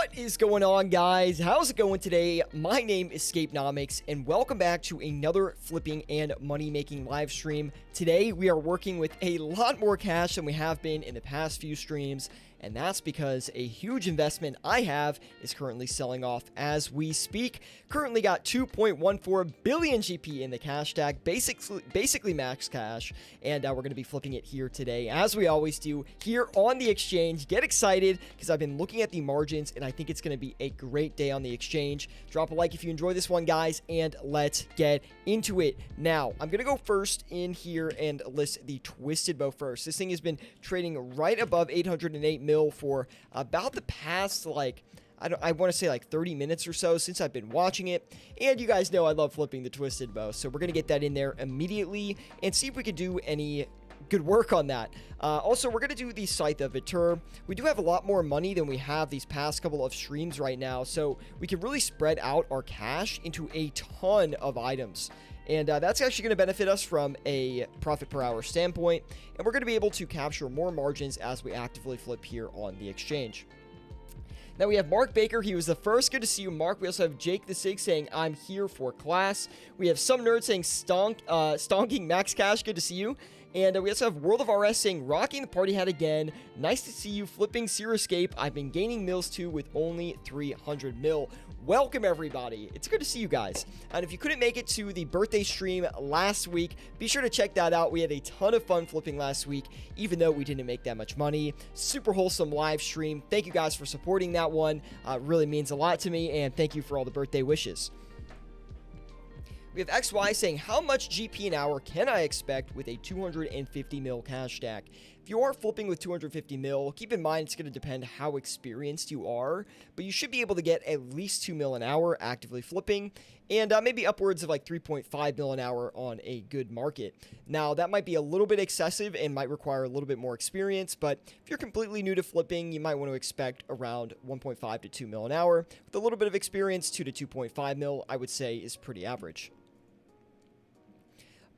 What is going on, guys? How's it going today? My name is Scapenomics, and welcome back to another flipping and money-making live stream. Today, we are working with a lot more cash than we have been in the past few streams, and that's because a huge investment I have is currently selling off as we speak. Currently got 2.14 billion GP in the cash stack, basically max cash, and we're going to be flipping it here today, as we always do, here on the exchange. Get excited, because I've been looking at the margins, and I think it's going to be a great day on the exchange. Drop a like if you enjoy this one, guys, and let's get into it. Now, I'm going to go first in here and list the Twisted Bow first. This thing has been trading right above 808 mil for about the past, like, I want to say like 30 minutes or so since I've been watching it. And you guys know I love flipping the Twisted Bow, so we're going to get that in there immediately and see if we could do any good work on that. Also, we're going to do the Scythe of Vitur. We do have a lot more money than we have these past couple of streams right now, so we can really spread out our cash into a ton of items. And that's actually going to benefit us from a profit per hour standpoint, and we're going to be able to capture more margins as we actively flip here on the exchange. Now we have Mark Baker. He was the first. Good to see you, Mark. We also have Jake the Sig saying, I'm here for class. We have some nerd saying stonking max cash. Good to see you. And we also have World of RS saying, rocking the party hat again. Nice to see you flipping Seer Escape. I've been gaining mills too with only 300 mil. Welcome, everybody. It's good to see you guys. And if you couldn't make it to the birthday stream last week, be sure to check that out. We had a ton of fun flipping last week, even though we didn't make that much money. Super wholesome live stream. Thank you guys for supporting that one. It really means a lot to me, and thank you for all the birthday wishes. We have XY saying, how much GP an hour can I expect with a 250 mil cash stack? If you are flipping with 250 mil, keep in mind it's going to depend how experienced you are, but you should be able to get at least 2 mil an hour actively flipping, and maybe upwards of like 3.5 mil an hour on a good market. Now, that might be a little bit excessive and might require a little bit more experience, but if you're completely new to flipping, you might want to expect around 1.5 to 2 mil an hour. With a little bit of experience, 2 to 2.5 mil, I would say, is pretty average.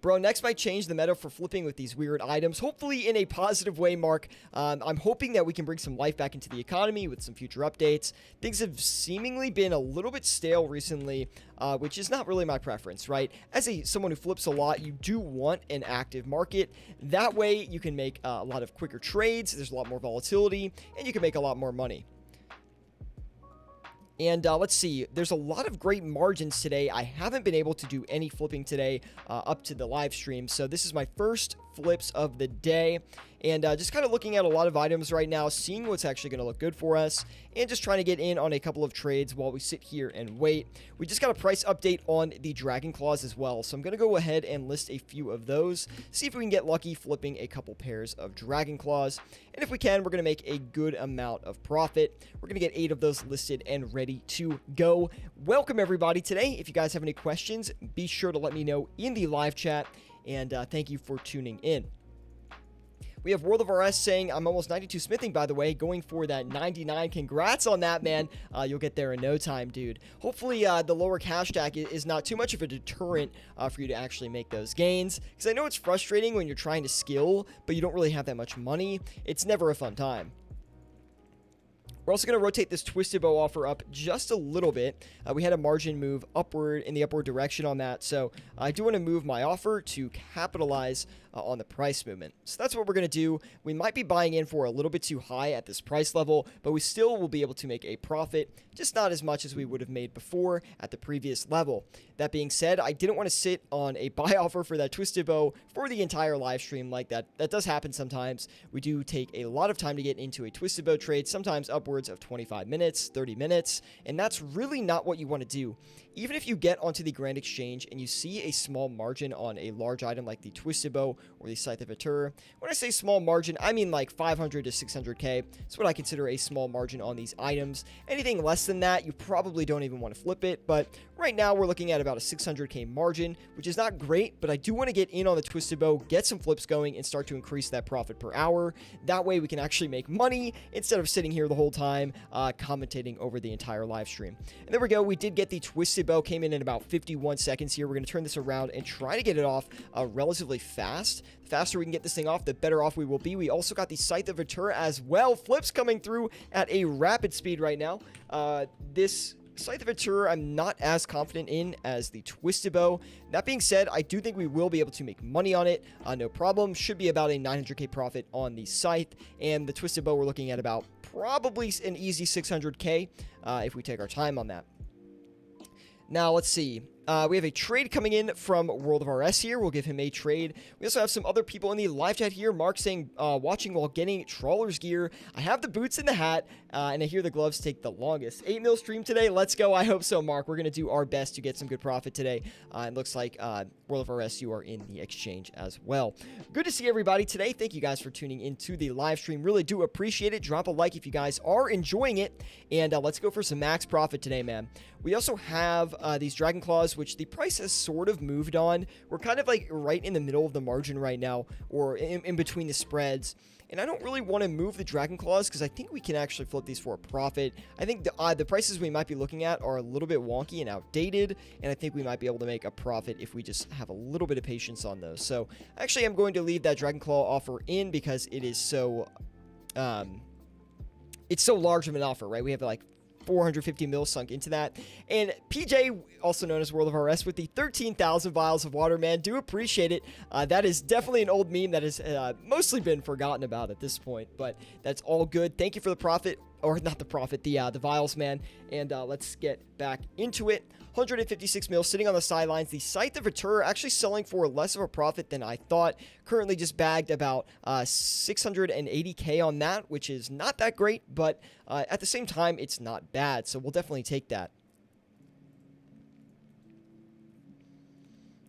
Bro, next might change the meta for flipping with these weird items, hopefully in a positive way, Mark. I'm hoping that we can bring some life back into the economy with some future updates. Things have seemingly been a little bit stale recently, which is not really my preference, right? As someone who flips a lot, you do want an active market. That way, you can make a lot of quicker trades, there's a lot more volatility, and you can make a lot more money. And let's see, there's a lot of great margins today. I haven't been able to do any flipping today up to the live stream, so this is my first flips of the day, and just kind of looking at a lot of items right now, seeing what's actually going to look good for us, and just trying to get in on a couple of trades while we sit here and wait. We just got a price update on the Dragon Claws as well, so I'm going to go ahead and list a few of those, see if we can get lucky flipping a couple pairs of Dragon Claws, and if we can, we're going to make a good amount of profit. We're going to get 8 of those listed and ready to go. Welcome, everybody. Today, if you guys have any questions, be sure to let me know in the live chat, and thank you for tuning in. We have World of RS saying, I'm almost 92 smithing, by the way, going for that 99. Congrats on that, man. You'll get there in no time, dude. Hopefully, the lower cash stack is not too much of a deterrent for you to actually make those gains, because I know it's frustrating when you're trying to skill, but you don't really have that much money. It's never a fun time. We're also going to rotate this Twisted Bow offer up just a little bit. We had a margin move upward in the upward direction on that, so I do want to move my offer to capitalize on the price movement. So that's what we're going to do. We might be buying in for a little bit too high at this price level, but we still will be able to make a profit, just not as much as we would have made before at the previous level. That being said, I didn't want to sit on a buy offer for that Twisted Bow for the entire live stream like that. That does happen sometimes. We do take a lot of time to get into a Twisted Bow trade, sometimes upwards of 25 minutes, 30 minutes, and that's really not what you want to do. Even if you get onto the Grand Exchange and you see a small margin on a large item like the Twisted Bow or the Scythe of Vitur, when I say small margin, I mean like 500 to 600k. That's what I consider a small margin on these items. Anything less than that, you probably don't even want to flip it, but right now we're looking at about a 600k margin, which is not great, but I do want to get in on the Twisted Bow, get some flips going, and start to increase that profit per hour. That way we can actually make money instead of sitting here the whole time commentating over the entire live stream. And there we go. We did get the Twisted Bow, came in about 51 seconds here. We're going to turn this around and try to get it off relatively fast. The faster we can get this thing off, the better off we will be. We also got the Scythe of Vitur as well. Flips coming through at a rapid speed right now. This Scythe of Ventura I'm not as confident in as the Twisted Bow. That being said, I do think we will be able to make money on it. No problem. Should be about a 900k profit on the Scythe. And the Twisted Bow we're looking at about probably an easy 600k if we take our time on that. Now, let's see. We have a trade coming in from World of RS here. We'll give him a trade. We also have some other people in the live chat here. Mark saying, watching while getting Trawler's gear. I have the boots and the hat, and I hear the gloves take the longest. 8 mil stream today. Let's go. I hope so, Mark. We're going to do our best to get some good profit today. It looks like World of RS, you are in the exchange as well. Good to see everybody today. Thank you guys for tuning into the live stream. Really do appreciate it. Drop a like if you guys are enjoying it. And let's go for some max profit today, man. We also have these Dragon Claws, which the price has sort of moved on. We're kind of like right in the middle of the margin right now, or in between the spreads. And I don't really want to move the Dragon Claws because I think we can actually flip these for a profit. I think the prices we might be looking at are a little bit wonky and outdated, and I think we might be able to make a profit if we just have a little bit of patience on those. So actually I'm going to leave that Dragon Claw offer in because it is so it's so large of an offer, right? We have like 450 mil sunk into that. And PJ, also known as World of RS, with the 13,000 vials of water, man, do appreciate it. That is definitely an old meme that has mostly been forgotten about at this point, but that's all good. Thank you for the profit, or not the profit, the vials, man. And let's get back into it. 156 mil sitting on the sidelines. The Scythe of Ventura actually selling for less of a profit than I thought. Currently just bagged about 680k on that, which is not that great, but at the same time, it's not bad. So we'll definitely take that.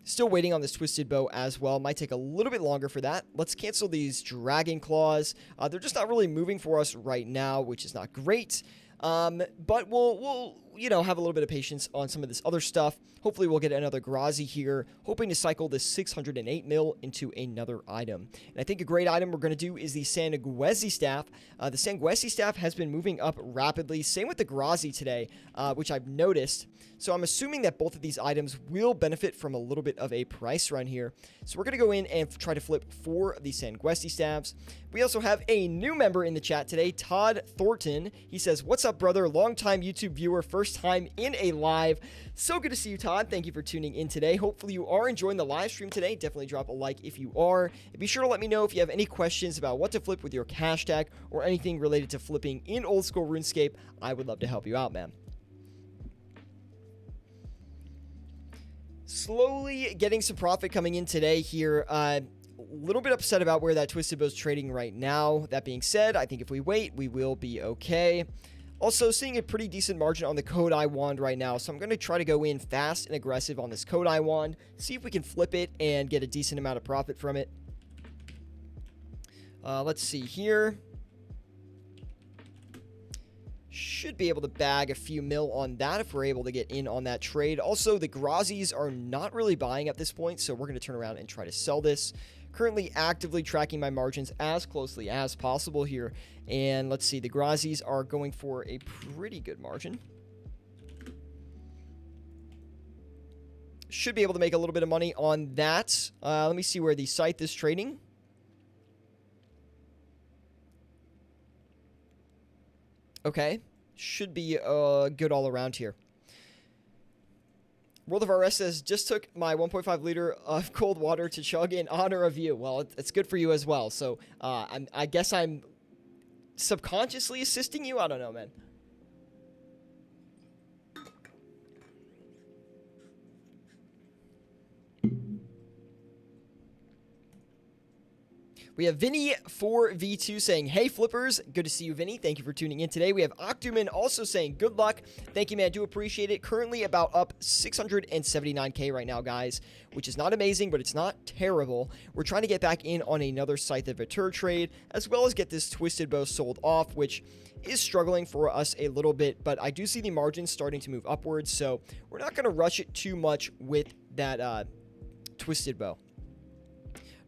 Still waiting on this Twisted Bow as well. Might take a little bit longer for that. Let's cancel these Dragon Claws. They're just not really moving for us right now, which is not great. But we'll you know, have a little bit of patience on some of this other stuff. Hopefully we'll get another Grazi here, hoping to cycle this 608 mil into another item. And I think a great item we're going to do is the Sanguesi Staff. The Sanguesi Staff has been moving up rapidly. Same with the Grazi today, which I've noticed. So I'm assuming that both of these items will benefit from a little bit of a price run here. So we're going to go in and try to flip 4 of the Sanguesi Staffs. We also have a new member in the chat today, Todd Thornton. He says, "What's up, brother? Longtime YouTube viewer, first time in a live." So good to see you, Todd. Thank you for tuning in today. Hopefully you are enjoying the live stream today. Definitely drop a like if you are. And be sure to let me know if you have any questions about what to flip with your cash tag or anything related to flipping in old school RuneScape. I would love to help you out, man. Slowly getting some profit coming in today here. A little bit upset about where that Twisted Bow is trading right now. That being said, I think if we wait, we will be okay. Also, seeing a pretty decent margin on the Kodai Wand right now, so I'm going to try to go in fast and aggressive on this Kodai Wand, see if we can flip it and get a decent amount of profit from it. Let's see here. Should be able to bag a few mil on that if we're able to get in on that trade. Also, the Grazis are not really buying at this point, so we're going to turn around and try to sell this. Currently actively tracking my margins as closely as possible here. And let's see, the Grazis are going for a pretty good margin. Should be able to make a little bit of money on that. Let me see where the Scythe is trading. Okay. Should be good all around here. World of RS says, "Just took my 1.5 liter of cold water to chug in honor of you." Well, it's good for you as well. So I guess I'm subconsciously assisting you. I don't know, man. We have Vinny4V2 saying, "Hey, flippers." Good to see you, Vinny. Thank you for tuning in today. We have Octuman also saying, "Good luck." Thank you, man. Do appreciate it. Currently about up 679k right now, guys, which is not amazing, but it's not terrible. We're trying to get back in on another Scythe of Ventura trade, as well as get this Twisted Bow sold off, which is struggling for us a little bit, but I do see the margins starting to move upwards, so we're not going to rush it too much with that Twisted Bow.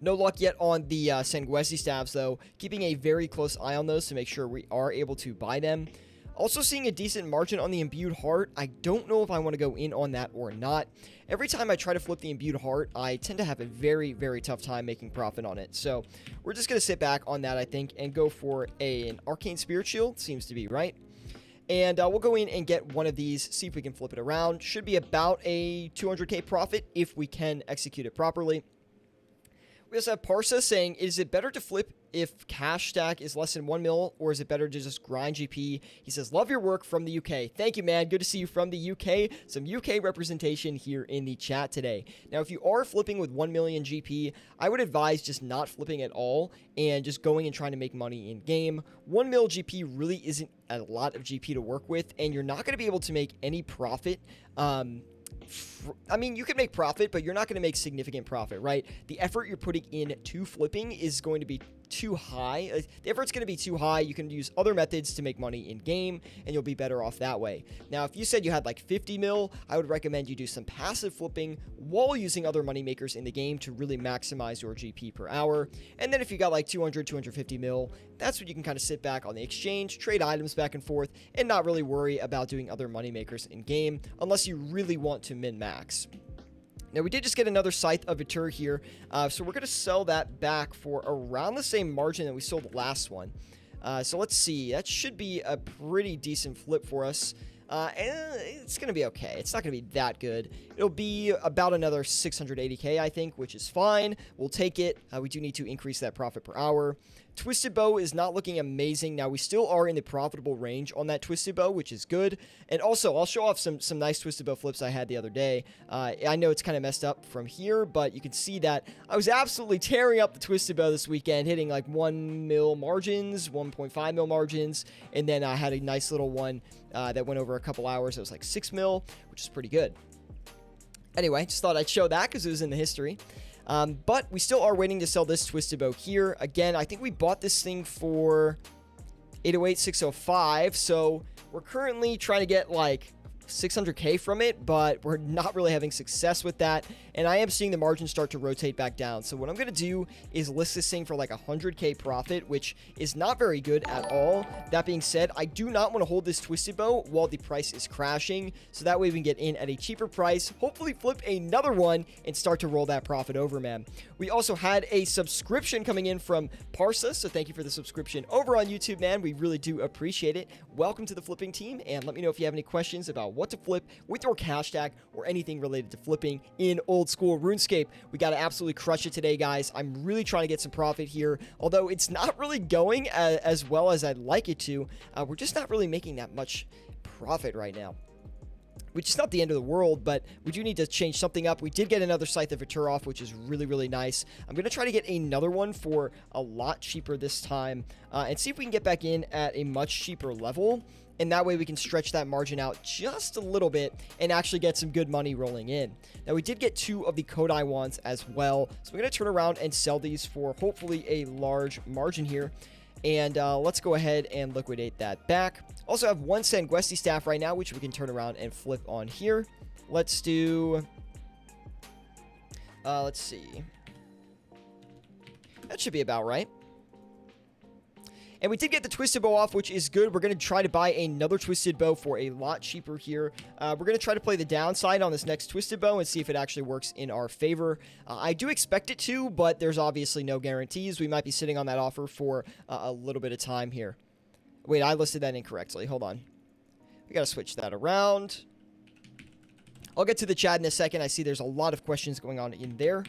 No luck yet on the Sanguesi Staffs, though. Keeping a very close eye on those to make sure we are able to buy them. Also seeing a decent margin on the Imbued Heart. I don't know if I want to go in on that or not. Every time I try to flip the Imbued Heart, I tend to have a very, very tough time making profit on it. So we're just going to sit back on that, I think, and go for an Arcane Spirit Shield. Seems to be right. And we'll go in and get one of these, see if we can flip it around. Should be about a 200k profit if we can execute it properly. We also have Parsa saying, is it better to flip if cash stack is less than 1 mil, or is it better to just grind GP? He says, love your work from the UK. Thank you, man. Good to see you from the UK. Some UK representation here in the chat today. Now, if you are flipping with 1 million GP, I would advise just not flipping at all and just going and trying to make money in game. 1 mil GP really isn't a lot of GP to work with, and you're not going to be able to make any profit. I mean, you can make profit, but you're not going to make significant profit, right? The effort you're putting into flipping is going to be too high. The effort's going to be too high. You can use other methods to make money in game, and you'll be better off that way. Now, if you said you had like 50 mil, I would recommend you do some passive flipping while using other money makers in the game to really maximize your GP per hour. And then if you got like 200, 250 mil, that's when you can kind of sit back on the exchange, trade items back and forth, and not really worry about doing other money makers in game, unless you really want to min-max. Now, we did just get another Scythe of Vitur here, so we're going to sell that back for around the same margin that we sold the last one. So let's see. That should be a pretty decent flip for us. And it's going to be okay. It's not going to be that good. It'll be about another 680k, I think, which is fine. We'll take it. We do need to increase that profit per hour. Twisted Bow is not looking amazing. Now, we still are in the profitable range on that Twisted Bow, which is good. And also, I'll show off some nice Twisted Bow flips I had the other day. I know it's kind of messed up from here, but you can see that I was absolutely tearing up the Twisted Bow this weekend, hitting like 1 mil margins, 1.5 mil margins, and then I had a nice little one that went over a couple hours. It was like 6 mil, which is pretty good. Anyway, just thought I'd show that because it was in the history. But we still are waiting to sell this Twisted Bow here. Again, I think we bought this thing for 808, 605. So we're currently trying to get like 600k from it, but we're not really having success with that, and I am seeing the margin start to rotate back down. So what I'm going to do is list this thing for like 100k profit, which is not very good at all. That being said, I do not want to hold this Twisted Bow while the price is crashing, so that way we can get in at a cheaper price, hopefully flip another one, and start to roll that profit over, man. We also had a subscription coming in from Parsa, so thank you for the subscription over on YouTube, man. We really do appreciate it. Welcome to the flipping team, and let me know if you have any questions about what to flip with your cash stack or anything related to flipping in old school RuneScape. We got to absolutely crush it today, guys. I'm really trying to get some profit here, although it's not really going as well as I'd like it to. We're just not really making that much profit right now, which is not the end of the world, but we do need to change something up. We did get another Scythe of Vitur off, which is really, really nice. I'm going to try to get another one for a lot cheaper this time, and see if we can get back in at a much cheaper level. And that way we can stretch that margin out just a little bit and actually get some good money rolling in. Now, we did get 2 of the Kodai wands as well. So we're going to turn around and sell these for hopefully a large margin here. And let's go ahead and liquidate that back. Also have 1 Sanguesti staff right now, which we can turn around and flip on here. Let's do... let's see. That should be about right. And we did get the Twisted Bow off, which is good. We're going to try to buy another Twisted Bow for a lot cheaper here. We're going to try to play the downside on this next Twisted Bow and see if it actually works in our favor. I do expect it to, but there's obviously no guarantees. We might be sitting on that offer for a little bit of time here. Wait, I listed that incorrectly. Hold on. We got to switch that around. I'll get to the chat in a second. I see there's a lot of questions going on in there.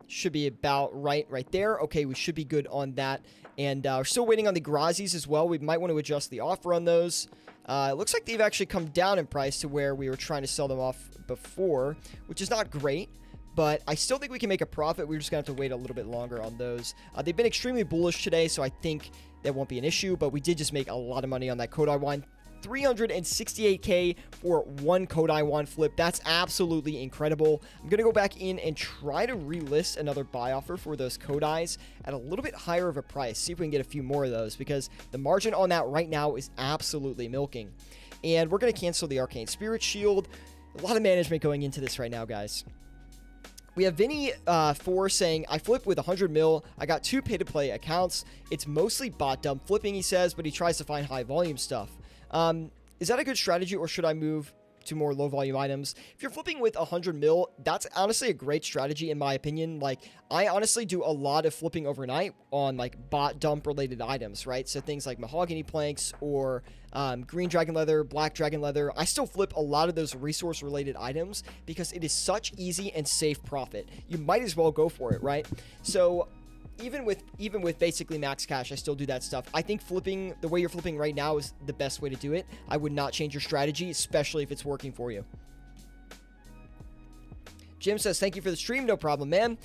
Should be about right there. Okay, we should be good on that. And we're still waiting on the Grazis as well. We might want to adjust the offer on those. It looks like they've actually come down in price to where we were trying to sell them off before, which is not great. But I still think we can make a profit. We're just going to have to wait a little bit longer on those. They've been extremely bullish today, so I think that won't be an issue. But we did just make a lot of money on that Kodai wine. 368k for 1 Kodai wand flip. That's absolutely incredible. I'm going to go back in and try to relist another buy offer for those Kodais at a little bit higher of a price. See if we can get a few more of those, because the margin on that right now is absolutely milking. And we're going to cancel the Arcane Spirit Shield. A lot of management going into this right now, guys. We have Vinny 4 saying, I flip with 100 mil. I got 2 pay-to-play accounts. It's mostly bot dump flipping, he says, but he tries to find high volume stuff. Is that a good strategy, or should I move to more low volume items. If you're flipping with 100 mil, that's honestly a great strategy in my opinion. Like, I honestly do a lot of flipping overnight on like bot dump related items, right? So things like mahogany planks or green dragon leather, black dragon leather. I still flip a lot of those resource related items because it is such easy and safe profit. You might as well go for it, right? So even with basically max cash, I still do that stuff. I think flipping the way you're flipping right now is the best way to do it. I would not change your strategy, especially if it's working for you. Jim says, thank you for the stream. No problem, man.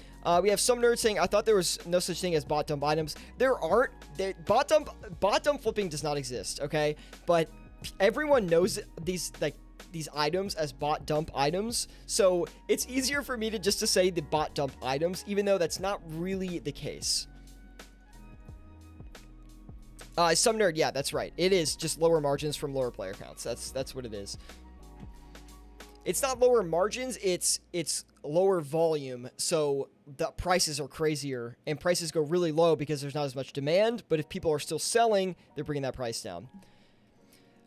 We have some nerds saying, I thought there was no such thing as bot dump items. There aren't. Bot dump flipping does not exist, okay? But everyone knows these items as bot dump items, so it's easier for me to say the bot dump items, even though that's not really the case. Some nerd, yeah, that's right. It is just lower margins from lower player counts. That's what it is. It's not lower margins, it's lower volume, so the prices are crazier, and prices go really low because there's not as much demand, but if people are still selling, they're bringing that price down.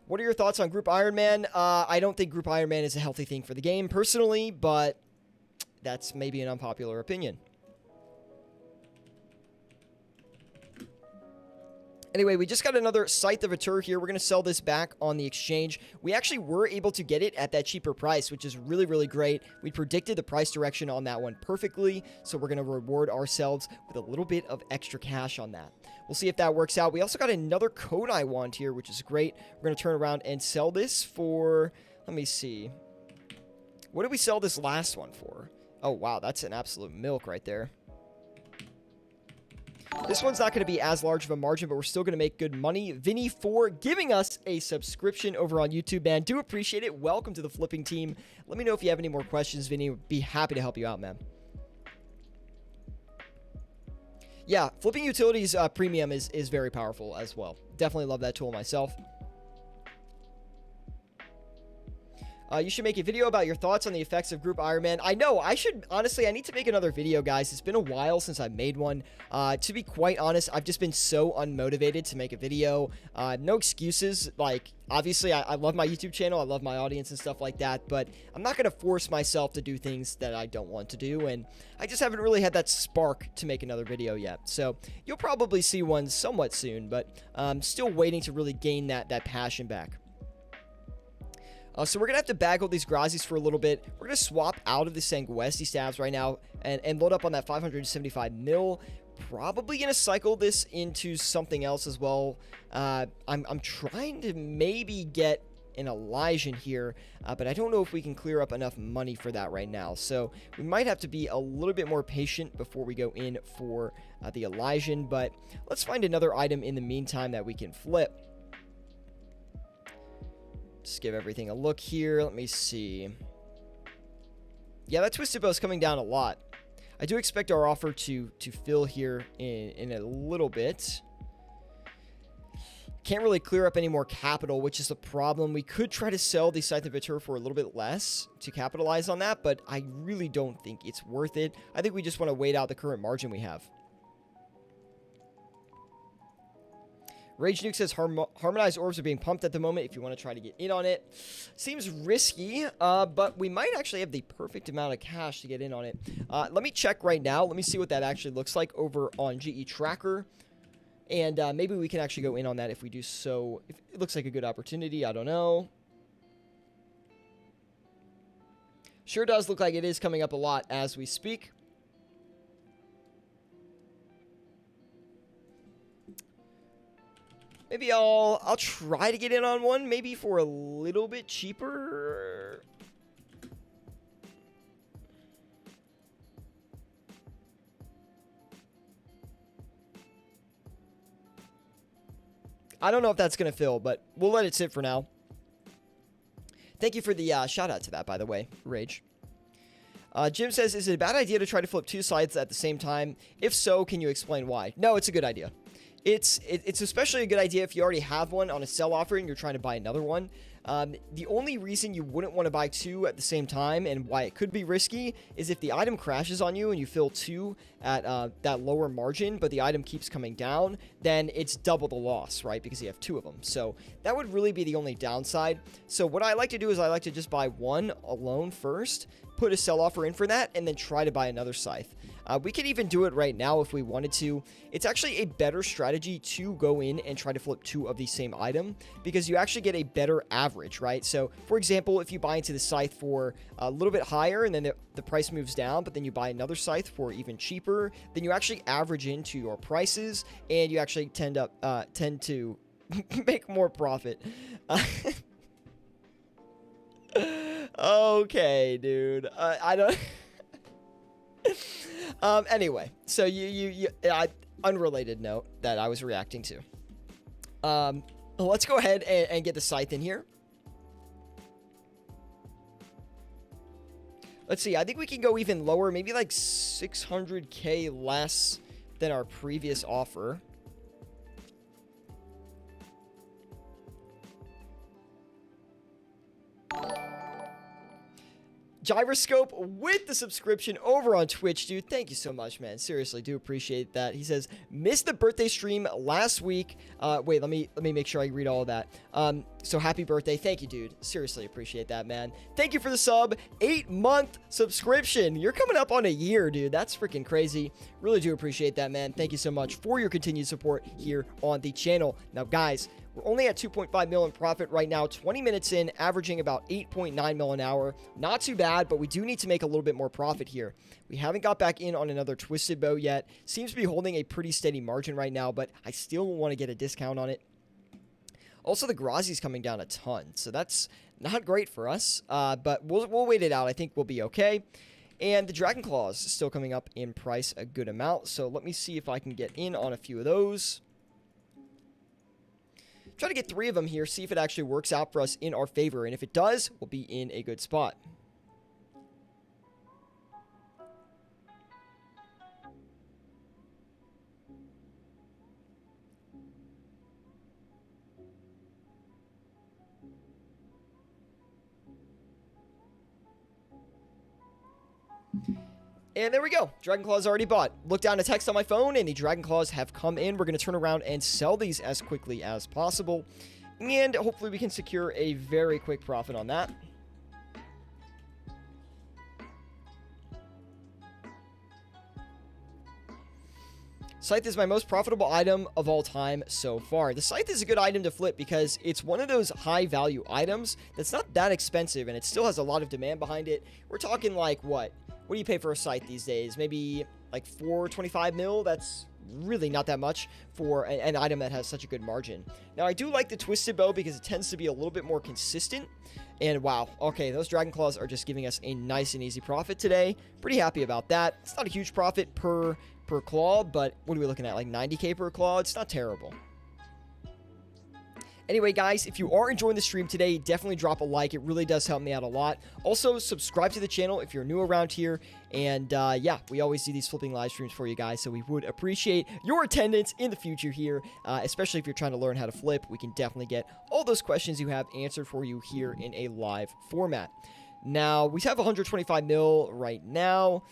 What are your thoughts on Group Iron Man? I don't think Group Iron Man is a healthy thing for the game, personally, but that's maybe an unpopular opinion. Anyway, we just got another Scythe of Atur here. We're going to sell this back on the exchange. We actually were able to get it at that cheaper price, which is really, really great. We predicted the price direction on that one perfectly, so we're going to reward ourselves with a little bit of extra cash on that. We'll see if that works out. We also got another Kodai wand here, which is great. We're going to turn around and sell this for, let me see. What did we sell this last one for? Oh, wow, that's an absolute milk right there. This one's not going to be as large of a margin, but we're still going to make good money. Vinny for giving us a subscription over on YouTube, man. Do appreciate it. Welcome to the flipping team. Let me know if you have any more questions, Vinny. Would be happy to help you out, man. Yeah, flipping utilities premium is very powerful as well. Definitely love that tool myself. You should make a video about your thoughts on the effects of Group Iron Man. I know, I need to make another video, guys. It's been a while since I made one. To be quite honest, I've just been so unmotivated to make a video. No excuses. Like, obviously, I love my YouTube channel. I love my audience and stuff like that, but I'm not going to force myself to do things that I don't want to do, and I just haven't really had that spark to make another video yet. So, you'll probably see one somewhat soon, but I'm still waiting to really gain that passion back. So we're going to have to bag hold these Grazis for a little bit. We're going to swap out of the Sanguesti stabs right now and load up on that 575 mil. Probably going to cycle this into something else as well. I'm trying to maybe get an Elysian here, but I don't know if we can clear up enough money for that right now. So we might have to be a little bit more patient before we go in for the Elysian, but let's find another item in the meantime that we can flip. Just give everything a look here. Let me see. Yeah, that Twisted Bow is coming down a lot. I do expect our offer to fill here in a little bit. Can't really clear up any more capital, which is a problem. We could try to sell the Scythe of Atur for a little bit less to capitalize on that, but I really don't think it's worth it. I think we just want to wait out the current margin we have. Rage Nuke says harmonized orbs are being pumped at the moment if you want to try to get in on it. Seems risky, but we might actually have the perfect amount of cash to get in on it. Let me check right now. Let me see what that actually looks like over on GE Tracker. And maybe we can actually go in on that if we do so. If it looks like a good opportunity, I don't know. Sure does look like it is coming up a lot as we speak. Maybe I'll try to get in on one, maybe for a little bit cheaper. I don't know if that's going to fill, but we'll let it sit for now. Thank you for the shout out to that, by the way, Rage. Jim says, is it a bad idea to try to flip two sides at the same time? If so, can you explain why? No, it's a good idea. It's especially a good idea if you already have one on a sell offer and you're trying to buy another one. The only reason you wouldn't want to buy two at the same time, and why it could be risky, is if the item crashes on you and you fill two at that lower margin, but the item keeps coming down, then it's double the loss, right? Because you have two of them. So that would really be the only downside. So what I like to do is I like to just buy one alone first, put a sell offer in for that, and then try to buy another scythe. We could even do it right now if we wanted to. It's actually a better strategy to go in and try to flip two of the same item, because you actually get a better average, right? So, for example, if you buy into the scythe for a little bit higher and then the price moves down, but then you buy another scythe for even cheaper, then you actually average into your prices, and you actually tend to make more profit. Okay, dude. I don't... Anyway, so unrelated note that I was reacting to. Let's go ahead and get the scythe in here. Let's see. I think we can go even lower, maybe like 600k less than our previous offer. Gyroscope with the subscription over on Twitch, dude. Thank you so much, man. Seriously, do appreciate that. He says, missed the birthday stream last week. Wait, let me make sure I read all of that. So happy birthday. Thank you, dude. Seriously appreciate that, man. Thank you for the sub. 8-month subscription. You're coming up on a year, dude. That's freaking crazy. Really do appreciate that, man. Thank you so much for your continued support here on the channel. Now, guys, we're only at 2.5 mil in profit right now, 20 minutes in, averaging about 8.9 mil an hour. Not too bad, but we do need to make a little bit more profit here. We haven't got back in on another twisted bow yet. Seems to be holding a pretty steady margin right now, but I still want to get a discount on it. Also, the Grazi's coming down a ton, so that's not great for us, but we'll wait it out. I think we'll be okay. And the Dragon Claws is still coming up in price a good amount, so let me see if I can get in on a few of those. Try to get 3 of them here, see if it actually works out for us in our favor. And if it does, we'll be in a good spot. And there we go. Dragon Claws already bought. Look down a text on my phone, and the Dragon Claws have come in. We're going to turn around and sell these as quickly as possible. And hopefully we can secure a very quick profit on that. Scythe is my most profitable item of all time so far. The Scythe is a good item to flip because it's one of those high value items that's not that expensive, and it still has a lot of demand behind it. We're talking like, what do you pay for a Scythe these days? Maybe like 425 mil? That's really not that much for an item that has such a good margin. Now, I do like the Twisted Bow because it tends to be a little bit more consistent. And wow, okay, those Dragon Claws are just giving us a nice and easy profit today. Pretty happy about that. It's not a huge profit per claw, but what are we looking at? Like 90k per claw? It's not terrible. Anyway, guys, if you are enjoying the stream today, definitely drop a like. It really does help me out a lot. Also, subscribe to the channel if you're new around here. And yeah, we always do these flipping live streams for you guys, so we would appreciate your attendance in the future here, especially if you're trying to learn how to flip. We can definitely get all those questions you have answered for you here in a live format. Now, we have 125 mil right now.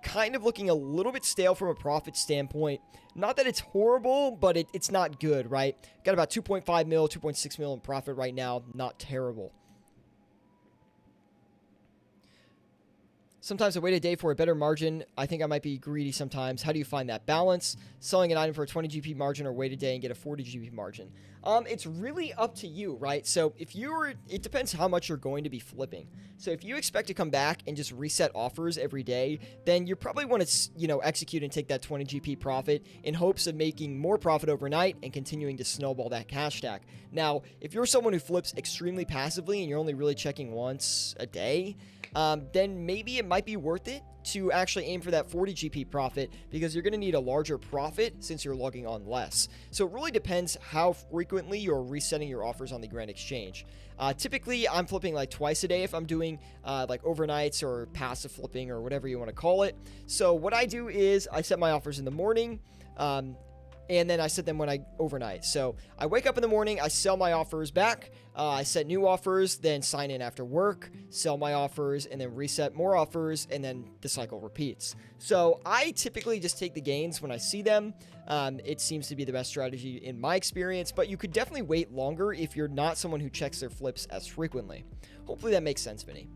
Kind of looking a little bit stale from a profit standpoint. Not that it's horrible, but it's not good, right? Got about 2.5 mil, 2.6 mil in profit right now. Not terrible. Sometimes I wait a day for a better margin. I think I might be greedy sometimes. How do you find that balance? Selling an item for a 20 GP margin, or wait a day and get a 40 GP margin? It's really up to you, right? So if it depends how much you're going to be flipping. So if you expect to come back and just reset offers every day, then you probably want to, execute and take that 20 GP profit in hopes of making more profit overnight and continuing to snowball that cash stack. Now, if you're someone who flips extremely passively and you're only really checking once a day, then maybe it might be worth it to actually aim for that 40 GP profit, because you're going to need a larger profit since you're logging on less. So it really depends how frequently you're resetting your offers on the Grand Exchange. Typically, I'm flipping like twice a day if I'm doing like overnights or passive flipping or whatever you want to call it. So what I do is I set my offers in the morning. and then I set them overnight. So I wake up in the morning, I sell my offers back, I set new offers, then sign in after work, sell my offers, and then reset more offers, and then the cycle repeats. So I typically just take the gains when I see them. It seems to be the best strategy in my experience, but you could definitely wait longer if you're not someone who checks their flips as frequently. Hopefully that makes sense, Vinny.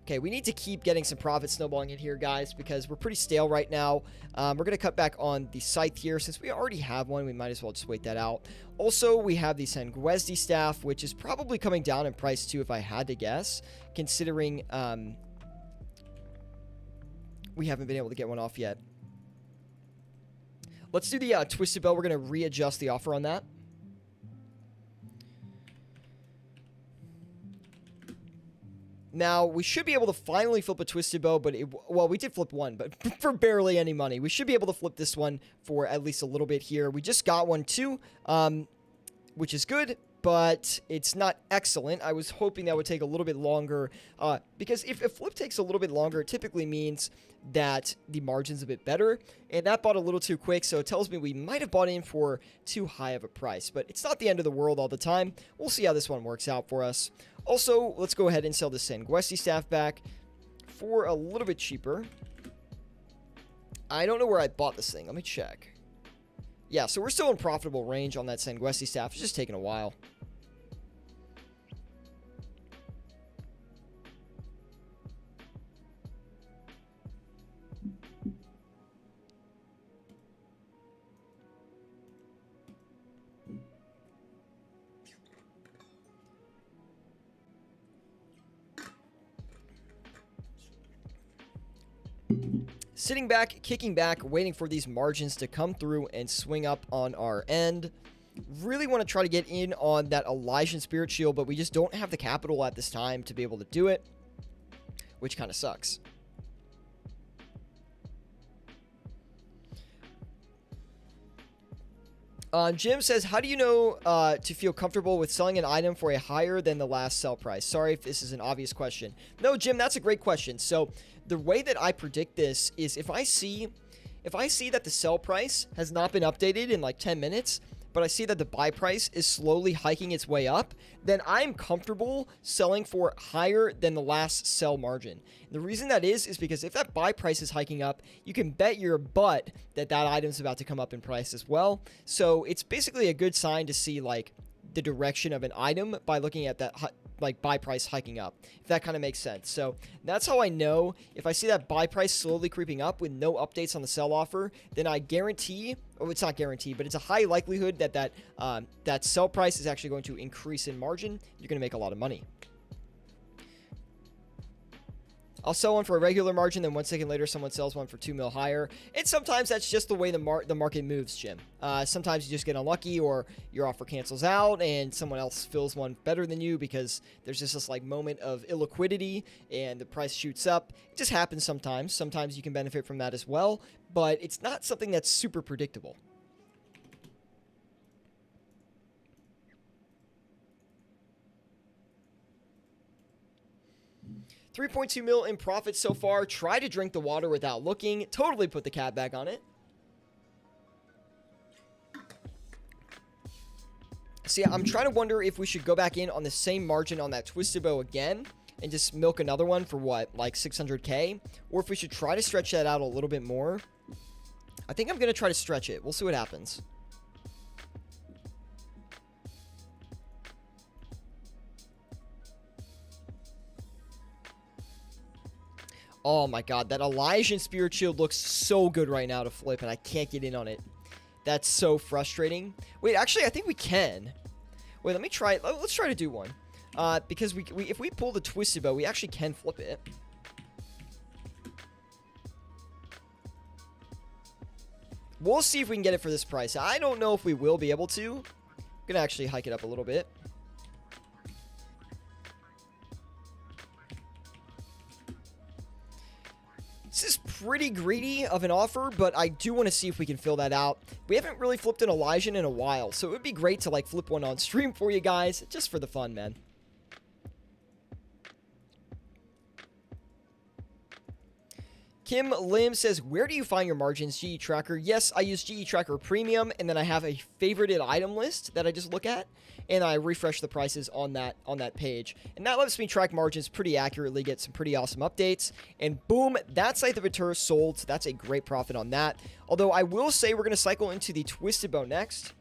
Okay, we need to keep getting some profit snowballing in here, guys, because we're pretty stale right now. We're going to cut back on the scythe here. Since we already have one, we might as well just wait that out. Also, we have the Sanguesti staff, which is probably coming down in price too, if I had to guess, considering we haven't been able to get one off yet. Let's do the Twisted Bow. We're going to readjust the offer on that. Now, we should be able to finally flip a Twisted Bow, but well, we did flip one, but for barely any money. We should be able to flip this one for at least a little bit here. We just got one too, which is good, but it's not excellent. I was hoping that would take a little bit longer, because if a flip takes a little bit longer, it typically means that the margin's a bit better, and that bought a little too quick, so it tells me we might have bought in for too high of a price, but it's not the end of the world all the time. We'll see how this one works out for us. Also, let's go ahead and sell the Sanguesti staff back for a little bit cheaper. I don't know where I bought this thing. Let me check. Yeah, so we're still in profitable range on that Sanguesti staff. It's just taking a while. Sitting back, kicking back, waiting for these margins to come through and swing up on our end. Really want to try to get in on that Elysian Spirit Shield, but we just don't have the capital at this time to be able to do it, which kind of sucks. Jim says, how do you know to feel comfortable with selling an item for a higher than the last sell price? Sorry if this is an obvious question. No, Jim, that's a great question. So the way that I predict this is if I see that the sell price has not been updated in like 10 minutes, but I see that the buy price is slowly hiking its way up, then I'm comfortable selling for higher than the last sell margin. And the reason that is because if that buy price is hiking up, you can bet your butt that that item's about to come up in price as well. So it's basically a good sign to see like the direction of an item by looking at that like buy price hiking up, if that kind of makes sense. So that's how I know if I see that buy price slowly creeping up with no updates on the sell offer, then I guarantee, or it's not guaranteed, but it's a high likelihood that that sell price is actually going to increase in margin. You're going to make a lot of money. I'll sell one for a regular margin, then 1 second later, someone sells one for 2 mil higher. And sometimes that's just the way the market moves, Jim. Sometimes you just get unlucky, or your offer cancels out, and someone else fills one better than you because there's just this like moment of illiquidity, and the price shoots up. It just happens sometimes. Sometimes you can benefit from that as well, but it's not something that's super predictable. 3.2 mil in profit so far. Try to drink the water without looking. Totally put the cap back on it. See, I'm trying to wonder if we should go back in on the same margin on that Twisted Bow again and just milk another one for what, like 600k? Or if we should try to stretch that out a little bit more. I think I'm going to try to stretch it. We'll see what happens. Oh my god, that Elysian Spirit Shield looks so good right now to flip, and I can't get in on it. That's so frustrating. Wait, actually, I think we can. Wait, let me try it. Let's try to do one. Because if we pull the Twisted Bow, we actually can flip it. We'll see if we can get it for this price. I don't know if we will be able to. I'm gonna actually hike it up a little bit. This is pretty greedy of an offer, but I do want to see if we can fill that out. We haven't really flipped an Elysian in a while, so it would be great to like flip one on stream for you guys, just for the fun, man. Kim Lim says, where do you find your margins, GE Tracker? Yes, I use GE Tracker Premium, and then I have a favorited item list that I just look at, and I refresh the prices on that page. And that lets me track margins pretty accurately, get some pretty awesome updates, and boom, that Scythe of Retur sold, so that's a great profit on that. Although I will say we're going to cycle into the Twisted Bow next,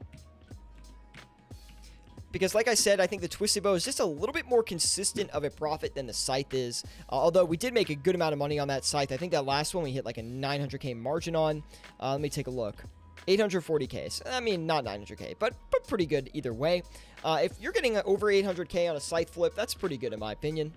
because like I said, I think the Twisted Bow is just a little bit more consistent of a profit than the Scythe is. Although we did make a good amount of money on that Scythe. I think that last one we hit like a 900k margin on. Let me take a look. 840k. I mean, not 900k, but pretty good either way. If you're getting over 800k on a Scythe flip, that's pretty good in my opinion.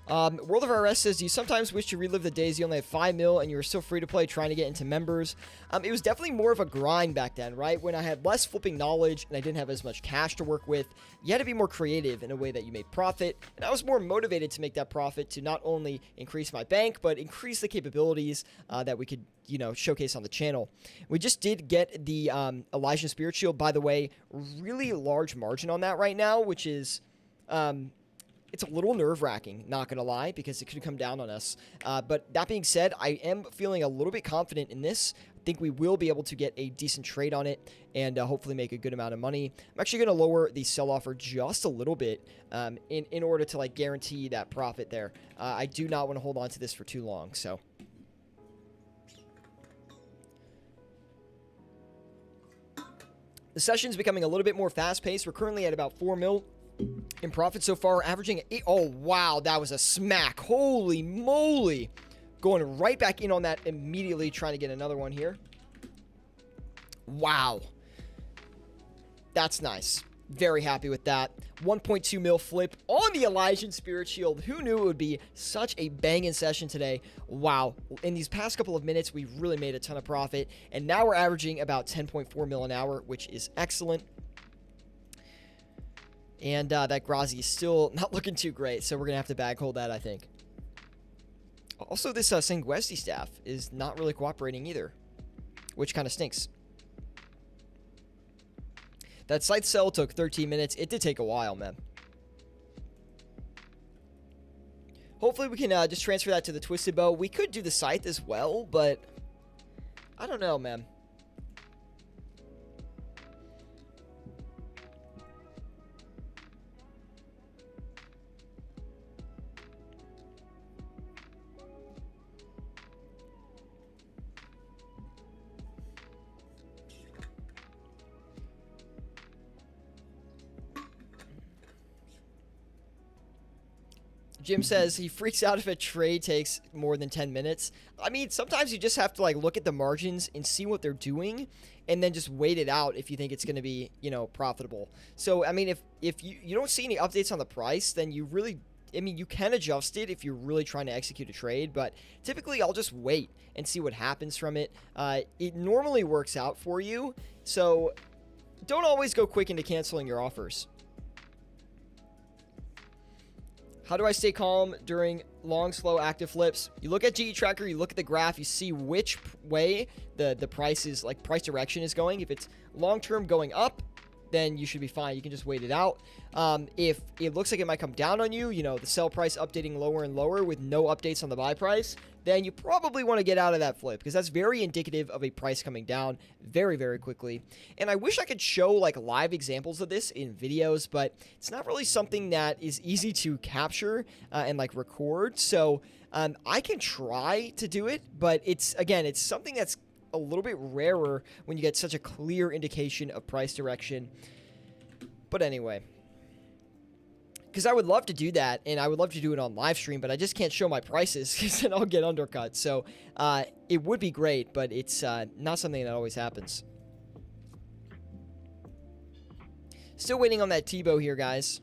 World of RS says, do you sometimes wish to relive the days you only had 5 mil and you were still free to play trying to get into members? It was definitely more of a grind back then, right? When I had less flipping knowledge and I didn't have as much cash to work with, you had to be more creative in a way that you made profit. And I was more motivated to make that profit to not only increase my bank, but increase the capabilities that we could, you know, showcase on the channel. We just did get the Elysian Spirit Shield, by the way, really large margin on that right now, which is... it's a little nerve-wracking, not going to lie, because it could come down on us. But that being said, I am feeling a little bit confident in this. I think we will be able to get a decent trade on it and hopefully make a good amount of money. I'm actually going to lower the sell offer just a little bit in order to like guarantee that profit there. I do not want to hold on to this for too long, so... The session's becoming a little bit more fast-paced. We're currently at about 4 mil in profit so far, averaging 8. Oh, wow, that was a smack. Holy moly. Going right back in on that immediately, trying to get another one here. Wow. That's nice. Very happy with that. 1.2 mil flip on the Elysian Spirit Shield. Who knew it would be such a banging session today? Wow. In these past couple of minutes, we really made a ton of profit. And now we're averaging about 10.4 mil an hour, which is excellent. And that Grazi is still not looking too great, so we're going to have to bag hold that, I think. Also, this Sanguesti staff is not really cooperating either, which kind of stinks. That Scythe sell took 13 minutes. It did take a while, man. Hopefully, we can just transfer that to the Twisted Bow. We could do the Scythe as well, but I don't know, man. Jim says he freaks out if a trade takes more than 10 minutes. I mean, sometimes you just have to like look at the margins and see what they're doing and then just wait it out if you think it's going to be, you know, profitable. So, I mean, if you don't see any updates on the price, then you really, I mean, you can adjust it if you're really trying to execute a trade, but typically I'll just wait and see what happens from it. It normally works out for you, so don't always go quick into canceling your offers. How do I stay calm during long, slow, active flips? You look at GE Tracker, you look at the graph, you see which way the price is, like price direction is going. If it's long-term going up, then you should be fine. You can just wait it out. If it looks like it might come down on you, you know, the sell price updating lower and lower with no updates on the buy price, then you probably want to get out of that flip because that's very indicative of a price coming down very, very quickly. And I wish I could show like live examples of this in videos, but it's not really something that is easy to capture and like record. So I can try to do it, but it's something that's a little bit rarer when you get such a clear indication of price direction. But anyway, because I would love to do that and I would love to do it on live stream, but I just can't show my prices because then I'll get undercut. So it would be great, but it's not something that always happens. Still waiting on that T-bow here, guys.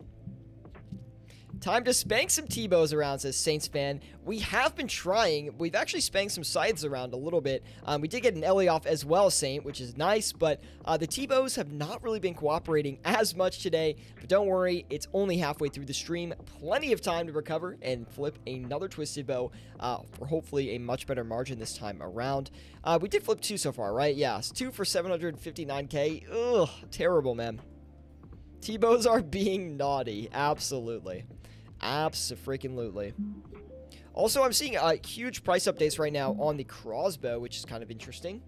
Time to spank some T-bows around, says Saints fan. We have been trying. We've actually spanked some sides around a little bit. We did get an Ellie off as well, Saint, which is nice, but the T-bows have not really been cooperating as much today. But don't worry, it's only halfway through the stream. Plenty of time to recover and flip another Twisted Bow for hopefully a much better margin this time around. We did flip 2 so far, right? Yeah, 2 for 759k. Ugh, terrible, man. T-bows are being naughty. Absolutely. Abso-freaking-lutely. Also, I'm seeing huge price updates right now on the crossbow, which is kind of interesting.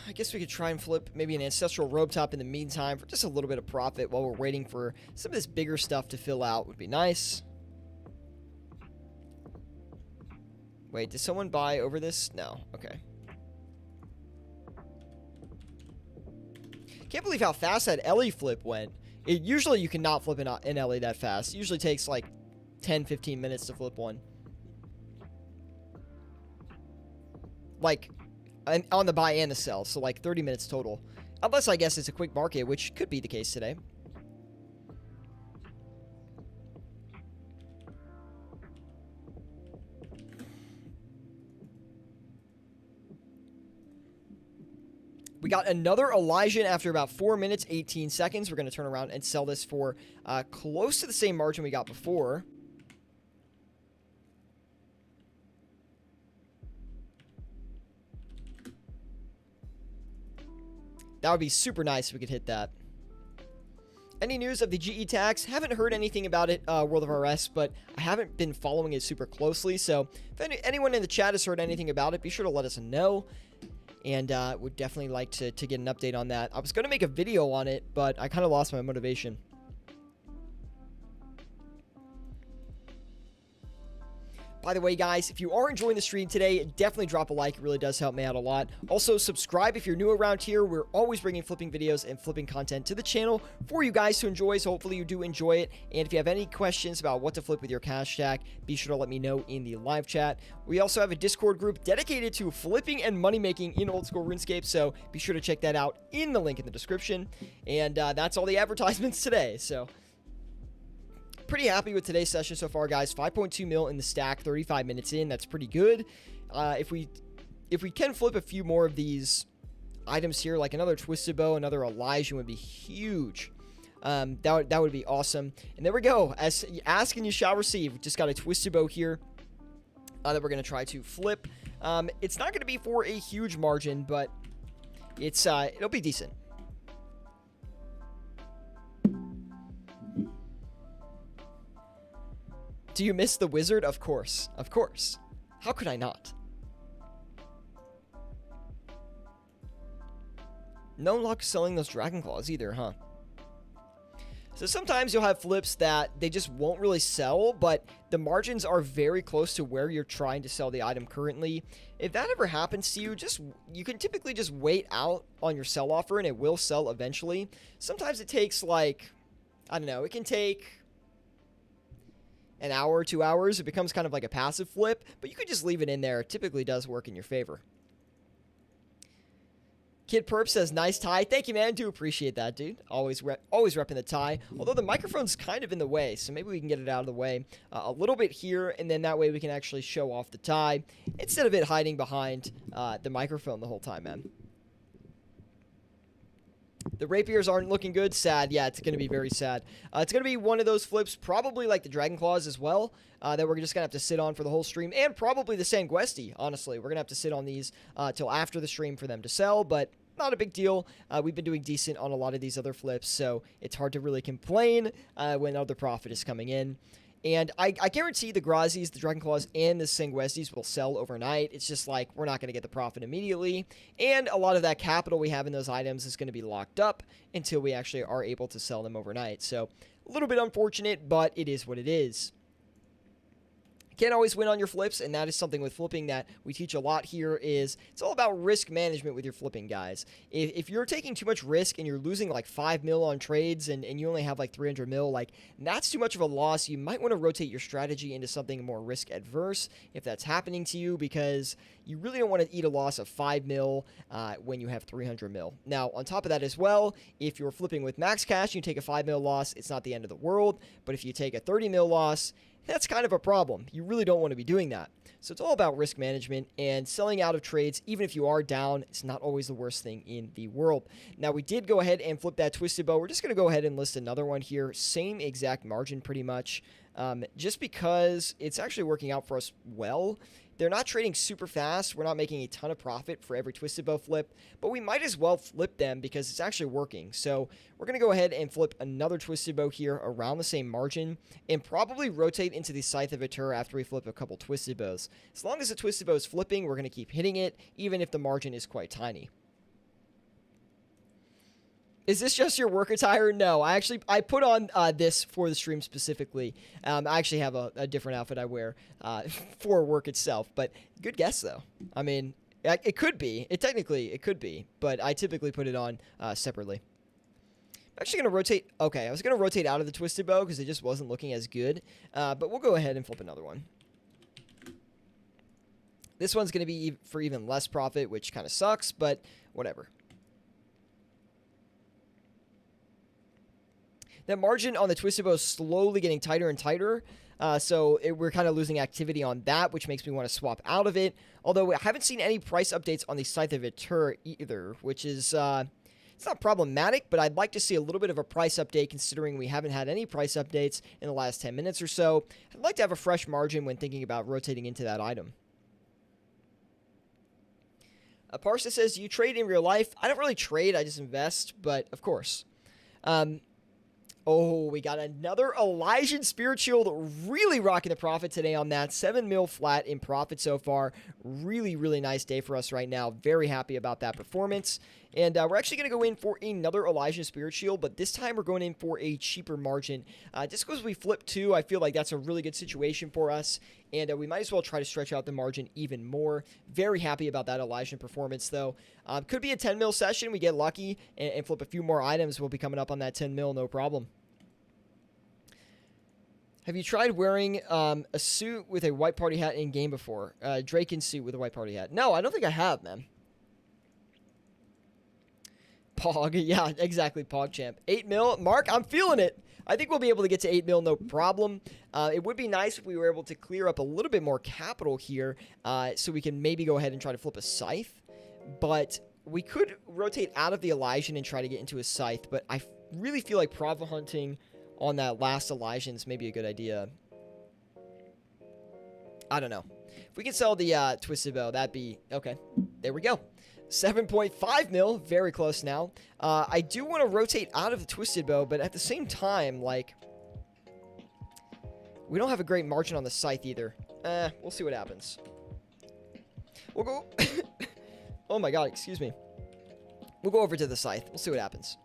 I guess we could try and flip maybe an ancestral robe top in the meantime for just a little bit of profit while we're waiting for some of this bigger stuff to fill out. Would be nice. Wait, did someone buy over this? No. Okay. Can't believe how fast that Ellie flip went. Usually you cannot flip an Ellie that fast. It usually takes like 10-15 minutes to flip one. Like, on the buy and the sell, so like 30 minutes total. Unless, I guess, it's a quick market, which could be the case today. We got another Elijah after about 4 minutes, 18 seconds. We're going to turn around and sell this for close to the same margin we got before. That would be super nice if we could hit that. Any news of the GE tax? Haven't heard anything about it, World of RS, but I haven't been following it super closely. So if anyone in the chat has heard anything about it, be sure to let us know. And would definitely like to get an update on that. I was going to make a video on it, but I kind of lost my motivation. By the way, guys, if you are enjoying the stream today, definitely drop a like. It really does help me out a lot. Also, subscribe if you're new around here. We're always bringing flipping videos and flipping content to the channel for you guys to enjoy, so hopefully you do enjoy it. And if you have any questions about what to flip with your cash stack, be sure to let me know in the live chat. We also have a Discord group dedicated to flipping and money making in old school RuneScape, so be sure to check that out in the link in the description. And that's all the advertisements today, so... Pretty happy with today's session so far, guys. 5.2 mil in the stack, 35 minutes in. That's pretty good. If we can flip a few more of these items here, like another Twisted Bow, another Elijah would be huge. That would be awesome. And there we go. As you ask and you shall receive. Just got a Twisted Bow here that we're going to try to flip. It's not going to be for a huge margin, but it'll be decent. Do you miss the wizard? Of course. Of course. How could I not? No luck selling those Dragon Claws either, huh? So sometimes you'll have flips that they just won't really sell, but the margins are very close to where you're trying to sell the item currently. If that ever happens to you, you can typically just wait out on your sell offer and it will sell eventually. Sometimes it takes like, I don't know, it can take an hour or 2 hours. It becomes kind of like a passive flip, but you could just leave it in there. It typically does work in your favor. Kid Perp says, nice tie. Thank you, man. Do appreciate that, dude. Always repping the tie. Although the microphone's kind of in the way, so maybe we can get it out of the way a little bit here, and then that way we can actually show off the tie instead of it hiding behind the microphone the whole time, man. The rapiers aren't looking good. Sad. Yeah, it's going to be very sad. It's going to be one of those flips, probably like the Dragon Claws as well, that we're just going to have to sit on for the whole stream, and probably the Sanguesti, honestly. We're going to have to sit on these till after the stream for them to sell, but not a big deal. We've been doing decent on a lot of these other flips, so it's hard to really complain when other profit is coming in. And I guarantee the Grazis, the Dragon Claws, and the Sanguestis will sell overnight. It's just like we're not going to get the profit immediately. And a lot of that capital we have in those items is going to be locked up until we actually are able to sell them overnight. So a little bit unfortunate, but it is what it is. Can't always win on your flips, and that is something with flipping that we teach a lot here. Is it's all about risk management with your flipping, guys. If you're taking too much risk and you're losing like 5 mil on trades and you only have like 300 mil, like that's too much of a loss. You might want to rotate your strategy into something more risk adverse if that's happening to you, because you really don't want to eat a loss of 5 mil when you have 300 mil. Now, on top of that as well, if you're flipping with max cash and you take a 5 mil loss, it's not the end of the world. But if you take a 30 mil loss, that's kind of a problem. You really don't want to be doing that. So it's all about risk management, and selling out of trades, even if you are down, it's not always the worst thing in the world. Now, we did go ahead and flip that twisted bow. We're just going to go ahead and list another one here. Same exact margin pretty much, just because it's actually working out for us well. They're not trading super fast. We're not making a ton of profit for every twisted bow flip, but we might as well flip them because it's actually working. So we're going to go ahead and flip another twisted bow here around the same margin and probably rotate into the Scythe of Atur after we flip a couple twisted bows. As long as the twisted bow is flipping, we're going to keep hitting it, even if the margin is quite tiny. Is this just your work attire? No, I put on this for the stream specifically. I actually have a different outfit I wear for work itself, but good guess though. I mean, it could be. It could be, but I typically put it on separately. I'm actually going to rotate. Okay, I was going to rotate out of the twisted bow because it just wasn't looking as good, but we'll go ahead and flip another one. This one's going to be for even less profit, which kind of sucks, but whatever. That margin on the twisted bow is slowly getting tighter and tighter, so we're kind of losing activity on that, which makes me want to swap out of it. Although I haven't seen any price updates on the Scythe of Atur either, which is it's not problematic, but I'd like to see a little bit of a price update considering we haven't had any price updates in the last 10 minutes or so. I'd like to have a fresh margin when thinking about rotating into that item. Parsa says, you trade in real life? I don't really trade, I just invest, but of course. Oh, we got another Elysian Spirit Shield, really rocking the profit today on that. 7 mil flat in profit so far. Really, really nice day for us right now. Very happy about that performance. And we're actually going to go in for another Elysian Spirit Shield, but this time we're going in for a cheaper margin. Just because we flip 2, I feel like that's a really good situation for us. And we might as well try to stretch out the margin even more. Very happy about that Elysian performance, though. Could be a 10 mil session. We get lucky and flip a few more items. We'll be coming up on that 10 mil, no problem. Have you tried wearing a suit with a white party hat in game before? Draken suit with a white party hat. No, I don't think I have, man. Pog, yeah, exactly, Pog champ. 8 mil, Mark, I'm feeling it. I think we'll be able to get to 8 mil, no problem. It would be nice if we were able to clear up a little bit more capital here, so we can maybe go ahead and try to flip a Scythe. But we could rotate out of the Elysian and try to get into a Scythe, but I really feel like Prava hunting on that last Elysian is maybe a good idea. I don't know. If we can sell the Twisted Bow, that'd be... Okay, there we go. 7.5 mil, very close now. I do want to rotate out of the Twisted Bow, but at the same time, like... We don't have a great margin on the Scythe either. We'll see what happens. We'll go... Oh my god, excuse me. We'll go over to the Scythe. We'll see what happens.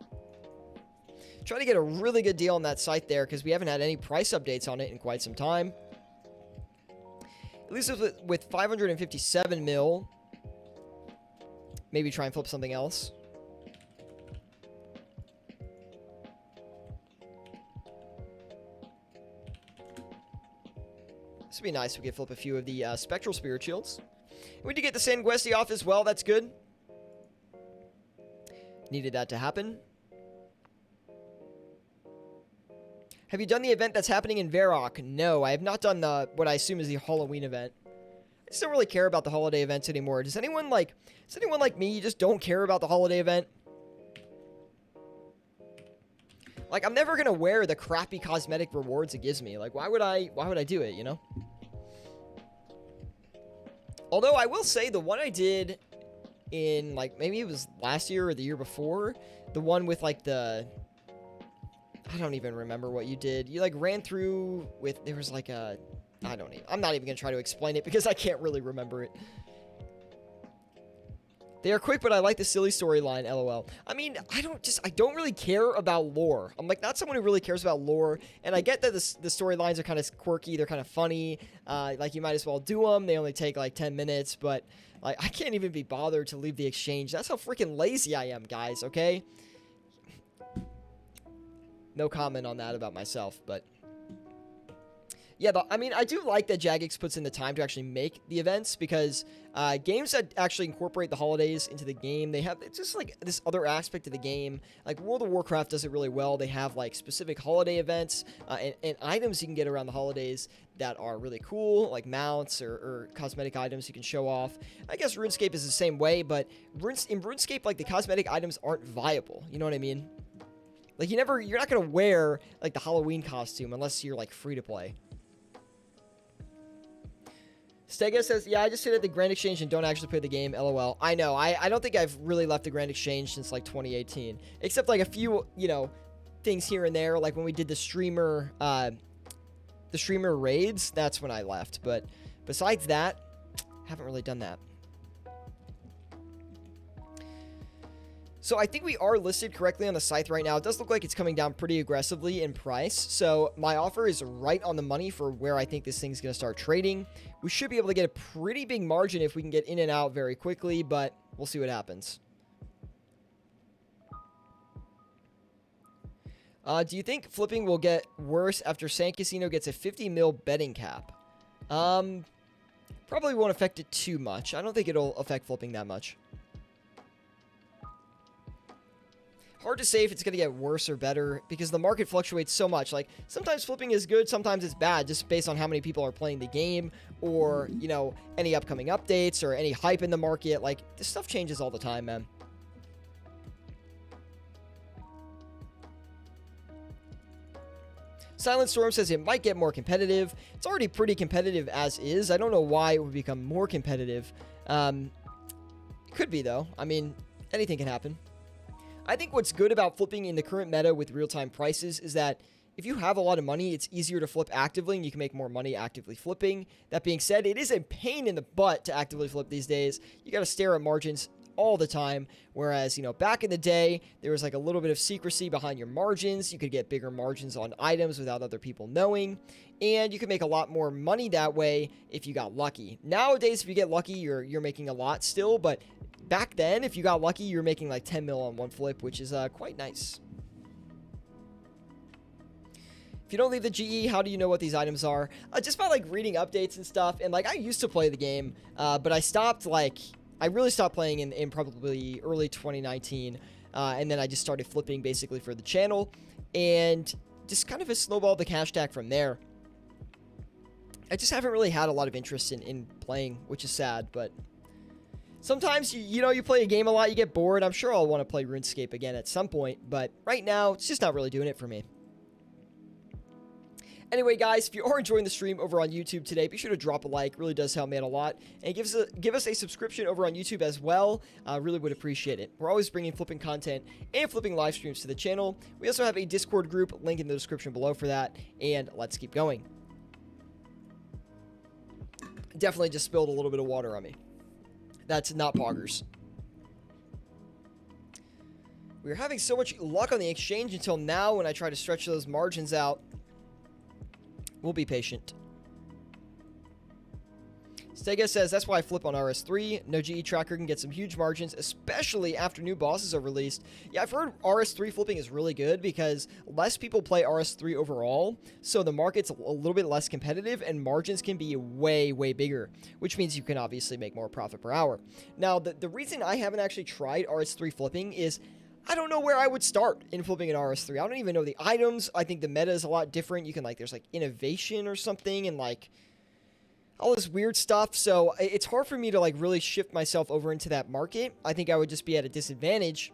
Try to get a really good deal on that Scythe there because we haven't had any price updates on it in quite some time. At least with 557 mil. Maybe try and flip something else. This would be nice if we could flip a few of the Spectral Spirit Shields. We did get the Sanguesti off as well. That's good. Needed that to happen. Have you done the event that's happening in Varrock? No, I have not done what I assume is the Halloween event. I just don't really care about the holiday events anymore. Does anyone like me, you just don't care about the holiday event? Like, I'm never gonna wear the crappy cosmetic rewards it gives me. Like, why would I do it, you know? Although, I will say, the one I did in, like, maybe it was last year or the year before, the one with, like, I don't even remember what you did. You, like, ran through with... There was, like, a... I'm not even going to try to explain it because I can't really remember it. They are quick, but I like the silly storyline, LOL. I mean, I don't really care about lore. I'm, like, not someone who really cares about lore. And I get that the storylines are kind of quirky. They're kind of funny. Like, you might as well do them. They only take, like, 10 minutes. But, like, I can't even be bothered to leave the exchange. That's how freaking lazy I am, guys, okay? No comment on that about myself, but... Yeah, I mean, I do like that Jagex puts in the time to actually make the events, because games that actually incorporate the holidays into the game, it's just like this other aspect of the game. Like World of Warcraft does it really well. They have like specific holiday events and items you can get around the holidays that are really cool, like mounts or cosmetic items you can show off. I guess RuneScape is the same way, but in RuneScape, like the cosmetic items aren't viable. You know what I mean? Like you're not gonna wear like the Halloween costume unless you're like free to play. Stega says, yeah, I just sit at the Grand Exchange and don't actually play the game, lol. I know, I don't think I've really left the Grand Exchange since like 2018. Except like a few, things here and there, like when we did the streamer raids, that's when I left. But besides that, haven't really done that. So I think we are listed correctly on the scythe right now. It does look like it's coming down pretty aggressively in price. So my offer is right on the money for where I think this thing's going to start trading. We should be able to get a pretty big margin if we can get in and out very quickly, but we'll see what happens. Do you think flipping will get worse after Sand Casino gets a 50 mil betting cap? Probably won't affect it too much. I don't think it'll affect flipping that much. Hard to say if it's going to get worse or better because the market fluctuates so much. Like, sometimes flipping is good, sometimes it's bad, just based on how many people are playing the game or, any upcoming updates or any hype in the market. Like, this stuff changes all the time, man. Silent Storm says it might get more competitive. It's already pretty competitive as is. I don't know why it would become more competitive. Could be, though. I mean, anything can happen. I think what's good about flipping in the current meta with real-time prices is that if you have a lot of money, it's easier to flip actively and you can make more money actively flipping. That being said, it is a pain in the butt to actively flip these days. You got to stare at margins all the time, whereas, back in the day, there was like a little bit of secrecy behind your margins. You could get bigger margins on items without other people knowing, and you could make a lot more money that way if you got lucky. Nowadays, if you get lucky, you're making a lot still, but back then, if you got lucky, you're making like 10 mil on one flip, which is quite nice. If you don't leave the GE, how do you know what these items are? Just by like reading updates and stuff, and like I used to play the game, but I stopped I really stopped playing in probably early 2019, and then I just started flipping basically for the channel, and just kind of a snowballed the cash stack from there. I just haven't really had a lot of interest in playing, which is sad, but sometimes, you play a game a lot, you get bored. I'm sure I'll want to play RuneScape again at some point, but right now, it's just not really doing it for me. Anyway, guys, if you are enjoying the stream over on YouTube today, be sure to drop a like. It really does help me out a lot. And give us a subscription over on YouTube as well. Really would appreciate it. We're always bringing flipping content and flipping live streams to the channel. We also have a Discord group, link in the description below for that. And let's keep going. Definitely just spilled a little bit of water on me. That's not poggers. We were having so much luck on the exchange until now when I try to stretch those margins out. We'll be patient. Stega says, that's why I flip on RS3. No GE tracker can get some huge margins, especially after new bosses are released. Yeah, I've heard RS3 flipping is really good because less people play RS3 overall, so the market's a little bit less competitive and margins can be way, way bigger, which means you can obviously make more profit per hour. Now, the reason I haven't actually tried RS3 flipping is I don't know where I would start in flipping an RS3. I don't even know the items. I think the meta is a lot different. You can there's innovation or something and all this weird stuff. So it's hard for me to really shift myself over into that market. I think I would just be at a disadvantage.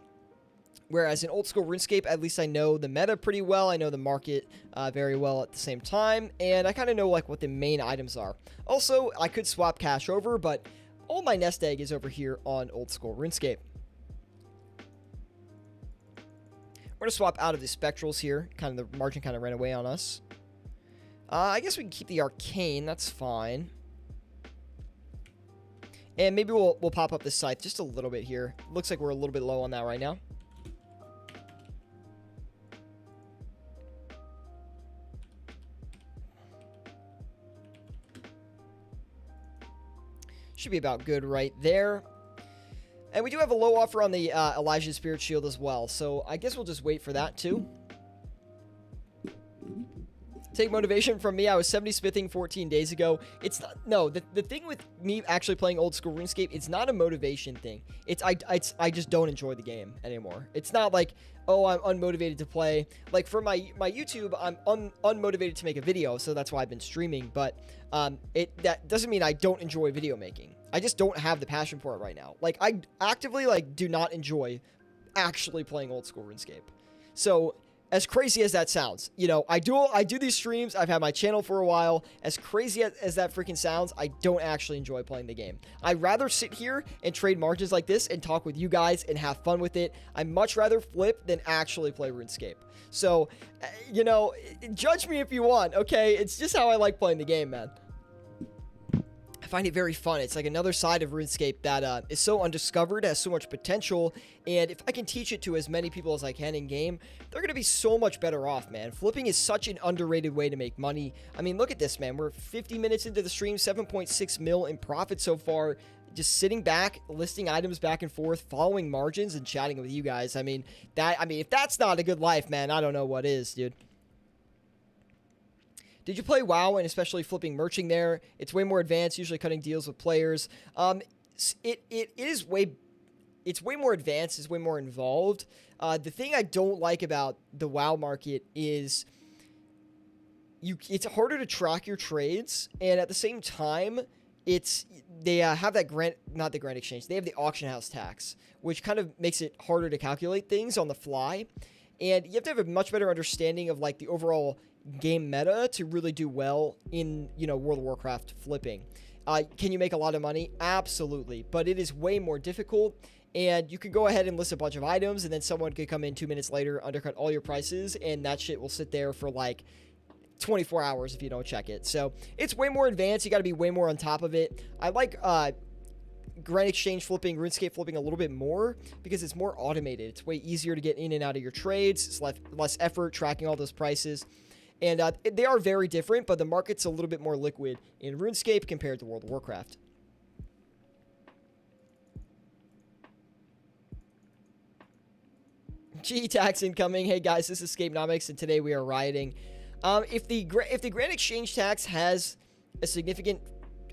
Whereas in old school RuneScape, at least I know the meta pretty well. I know the market very well at the same time. And I kind of know what the main items are. Also, I could swap cash over, but all my nest egg is over here on old school RuneScape. We're going to swap out of the Spectrals here. The margin kind of ran away on us. I guess we can keep the Arcane. That's fine. And maybe we'll pop up the Scythe just a little bit here. Looks like we're a little bit low on that right now. Should be about good right there. And we do have a low offer on the Elijah Spirit Shield as well. So I guess we'll just wait for that too. Take motivation from me. I was 70 smithing 14 days ago. It's not, no, the thing with me actually playing old school RuneScape, it's not a motivation thing. I just don't enjoy the game anymore. It's not like, oh, I'm unmotivated to play. Like for my YouTube, I'm unmotivated to make a video, so that's why I've been streaming. But that doesn't mean I don't enjoy video making. I just don't have the passion for it right now. Like I actively do not enjoy actually playing old school RuneScape. So as crazy as that sounds, you know, I do these streams. I've had my channel for a while. As crazy as that freaking sounds, I don't actually enjoy playing the game. I'd rather sit here and trade margins like this and talk with you guys and have fun with it. I'd much rather flip than actually play RuneScape. So, you know, judge me if you want, okay? It's just how I like playing the game, man. I find it very fun. It's like another side of RuneScape that is so undiscovered, has so much potential, and if I can teach it to as many people as I can in-game, they're going to be so much better off, man. Flipping is such an underrated way to make money. I mean, look at this, man. We're 50 minutes into the stream, 7.6 mil in profit so far, just sitting back, listing items back and forth, following margins, and chatting with you guys. I mean, if that's not a good life, man, I don't know what is, dude. Did you play WoW and especially flipping merching there? It's way more advanced, usually cutting deals with players. It's way more advanced, it's way more involved. The thing I don't like about the WoW market is it's harder to track your trades, and at the same time, they have that not the Grand Exchange, they have the auction house tax, which kind of makes it harder to calculate things on the fly. And you have to have a much better understanding of like the overall game meta to really do well in, you know, World of Warcraft flipping. Can you make a lot of money? Absolutely. But it is way more difficult, and you could go ahead and list a bunch of items, and then someone could come in 2 minutes later, undercut all your prices, and that shit will sit there for like 24 hours if you don't check it. So it's way more advanced. You got to be way more on top of it. I like Grand Exchange flipping, RuneScape flipping a little bit more because it's more automated. It's way easier to get in and out of your trades. It's less effort tracking all those prices. And they are very different, but the market's a little bit more liquid in RuneScape compared to World of Warcraft. G-Tax incoming. Hey guys, this is Escapenomics, and today we are rioting. If the Grand Exchange tax has a significant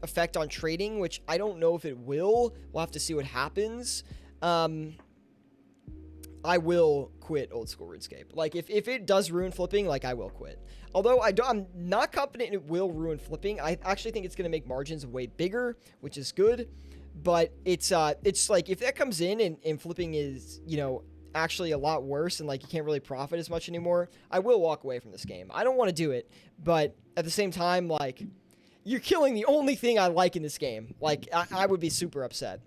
effect on trading, which I don't know if it will, we'll have to see what happens. I will quit old school RuneScape. Like, if it does ruin flipping, like, I will quit. Although I'm not confident it will ruin flipping. I actually think it's going to make margins way bigger, which is good. But it's like, if that comes in and flipping is, you know, actually a lot worse and, like, you can't really profit as much anymore, I will walk away from this game. I don't want to do it, but at the same time, like, you're killing the only thing I like in this game. Like, I would be super upset.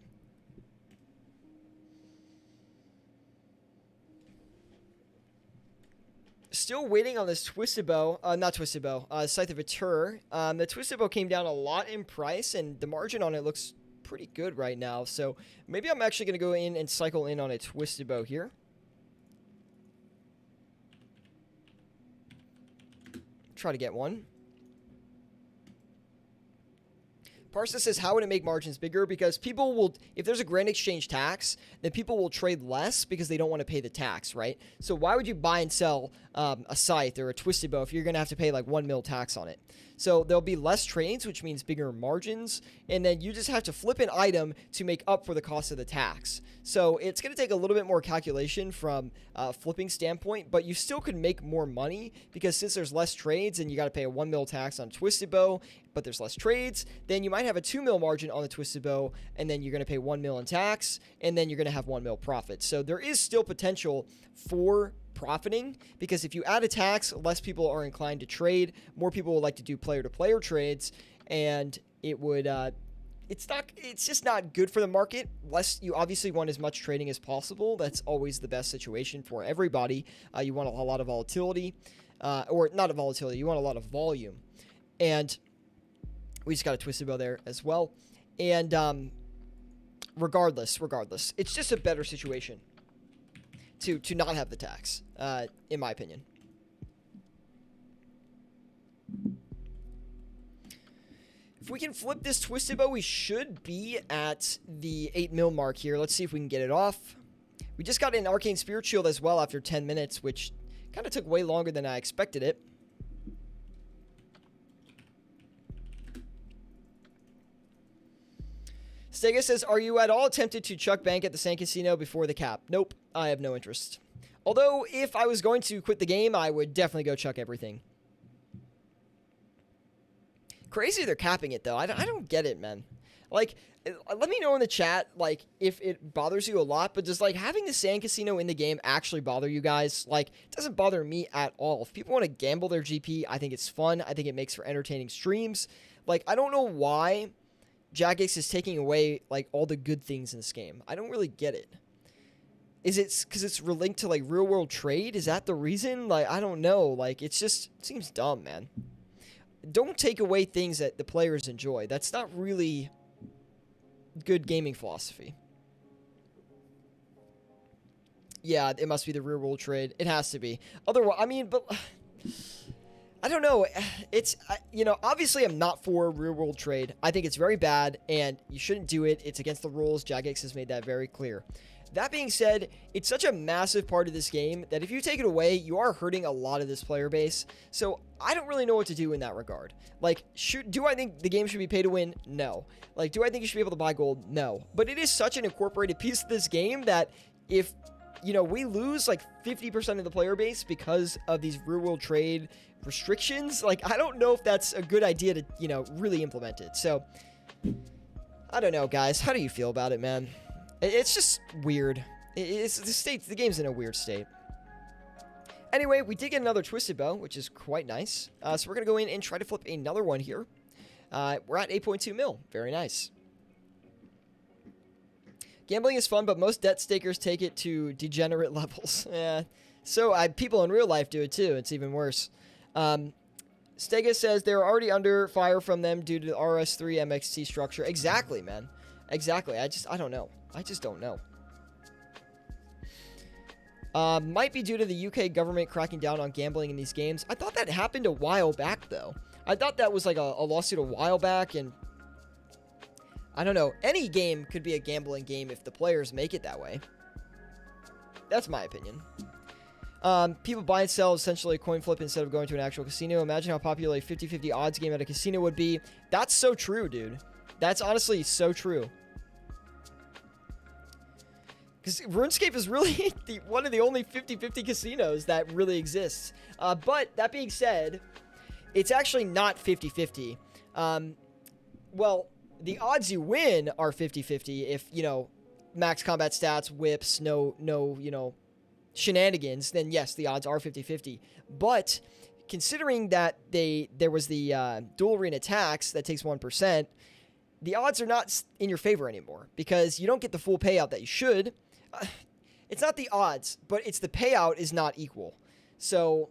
Still waiting on this Twisted Bow, not Twisted Bow, Scythe of Atur. The Twisted Bow came down a lot in price, and the margin on it looks pretty good right now. So maybe I'm actually going to go in and cycle in on a Twisted Bow here. Try to get one. Parsa says, how would it make margins bigger? Because people will, if there's a Grand Exchange tax, then people will trade less because they don't want to pay the tax, right? So why would you buy and sell a Scythe or a Twisted Bow if you're going to have to pay like 1 mil tax on it? So there'll be less trades, which means bigger margins, and then you just have to flip an item to make up for the cost of the tax. So it's going to take a little bit more calculation from a flipping standpoint, but you still could make more money because since there's less trades and you got to pay a 1 mil tax on Twisted Bow, but there's less trades, then you might have a 2 mil margin on the Twisted Bow, and then you're going to pay 1 mil in tax, and then you're going to have 1 mil profit. So there is still potential for profiting, because if you add a tax, less people are inclined to trade, more people would like to do player-to-player trades, and it would, it's just not good for the market. Less, you obviously want as much trading as possible. That's always the best situation for everybody. You want a lot of volatility, or not a volatility, you want a lot of volume, and we just got a Twisted Bow there as well. And regardless, it's just a better situation to not have the tax, in my opinion. If we can flip this Twisted Bow, we should be at the 8 mil mark here. Let's see if we can get it off. We just got an Arcane Spirit Shield as well after 10 minutes, which kind of took way longer than I expected it. Stega says, are you at all tempted to chuck bank at the Sand Casino before the cap? Nope, I have no interest. Although, if I was going to quit the game, I would definitely go chuck everything. Crazy they're capping it, though. I don't get it, man. Like, let me know in the chat, like, if it bothers you a lot, but does, like, having the Sand Casino in the game actually bother you guys? Like, it doesn't bother me at all. If people want to gamble their GP, I think it's fun. I think it makes for entertaining streams. Like, I don't know why Jagex is taking away, like, all the good things in this game. I don't really get it. Is it because it's linked to, like, real-world trade? Is that the reason? Like, I don't know. Like, it seems dumb, man. Don't take away things that the players enjoy. That's not really good gaming philosophy. Yeah, it must be the real-world trade. It has to be. Otherwise, I mean, but I don't know. It's, you know, obviously I'm not for real-world trade. I think it's very bad, and you shouldn't do it. It's against the rules. Jagex has made that very clear. That being said, it's such a massive part of this game that if you take it away, you are hurting a lot of this player base. So I don't really know what to do in that regard. Like, do I think the game should be pay to win? No. Like, do I think you should be able to buy gold? No. But it is such an incorporated piece of this game that if, you know, we lose like 50% of the player base because of these real-world trade restrictions, like, I don't know if that's a good idea to, you know, really implement it. So, I don't know, guys. How do you feel about it, man? It's just weird. The game's in a weird state. Anyway, we did get another Twisted Bow, which is quite nice. So we're going to go in and try to flip another one here. We're at 8.2 mil. Very nice. Gambling is fun, but most debt stakers take it to degenerate levels. Yeah. So people in real life do it too. It's even worse. Stega says they're already under fire from them due to the RS3 MXT structure. Exactly, man. Exactly. I don't know. I just don't know. Might be due to the UK government cracking down on gambling in these games. I thought that happened a while back, though. I thought that was like a lawsuit a while back, and I don't know. Any game could be a gambling game if the players make it that way. That's my opinion. People buy and sell essentially a coin flip instead of going to an actual casino. Imagine how popular a 50-50 odds game at a casino would be. That's so true, dude. That's honestly so true. Because RuneScape is really one of the only 50-50 casinos that really exists. But that being said, it's actually not 50-50. Well, the odds you win are 50-50 if, you know, max combat stats, whips, no, you know, shenanigans, then yes, the odds are 50-50. But considering that there was the dual arena tax that takes 1%, the odds are not in your favor anymore because you don't get the full payout that you should. It's not the odds, but it's the payout is not equal. So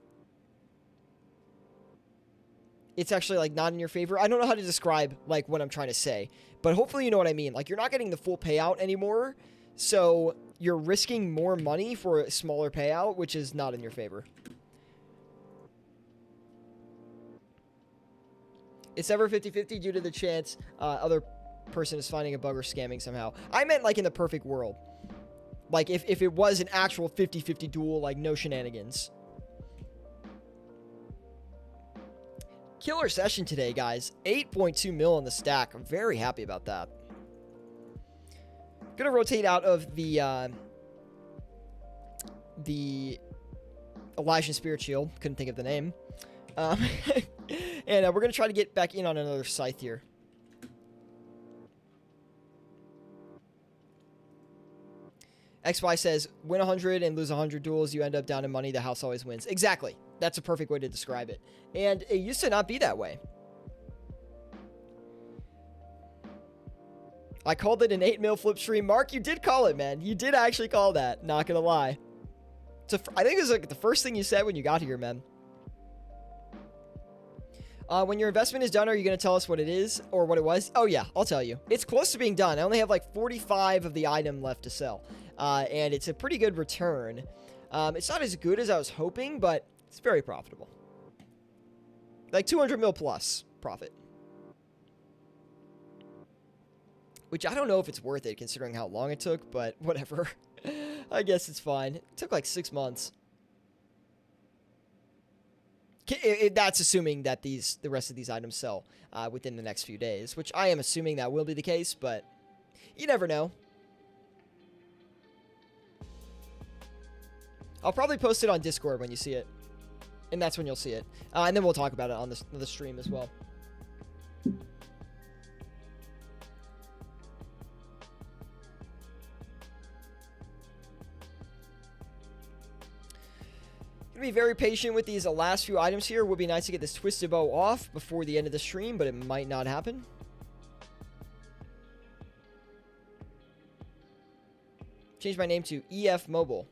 it's actually like not in your favor. I don't know how to describe like what I'm trying to say, but hopefully you know what I mean. Like you're not getting the full payout anymore. So you're risking more money for a smaller payout, which is not in your favor. It's ever 50-50 due to the chance other person is finding a bug or scamming somehow. I meant like in the perfect world. Like if it was an actual 50-50 duel, like no shenanigans. Killer session today, guys. 8.2 mil on the stack. I'm very happy about that. Gonna rotate out of the Elysian Spirit Shield. Couldn't think of the name. And we're gonna try to get back in on another scythe here. XY says, win 100 and lose 100 duels, you end up down in money, the house always wins. Exactly. That's a perfect way to describe it. And it used to not be that way. I called it an 8 mil flip stream. Mark, you did call it, man. You did actually call that. Not gonna lie. I think it was like the first thing you said when you got here, man. When your investment is done, are you going to tell us what it is or what it was? Oh, yeah, I'll tell you. It's close to being done. I only have like 45 of the item left to sell. And it's a pretty good return. It's not as good as I was hoping, but it's very profitable. Like 200 mil plus profit. Which I don't know if it's worth it considering how long it took, but whatever. I guess it's fine. It took like 6 months. That's assuming that the rest of these items sell within the next few days, which I am assuming that will be the case, but You never know. I'll probably post it on Discord when you see it. And that's when you'll see it. And then we'll talk about it on the stream as well. Gonna be very patient with these last few items here. Would be nice to get this twisted bow off before the end of the stream, but it might not happen. Change my name to EF Mobile.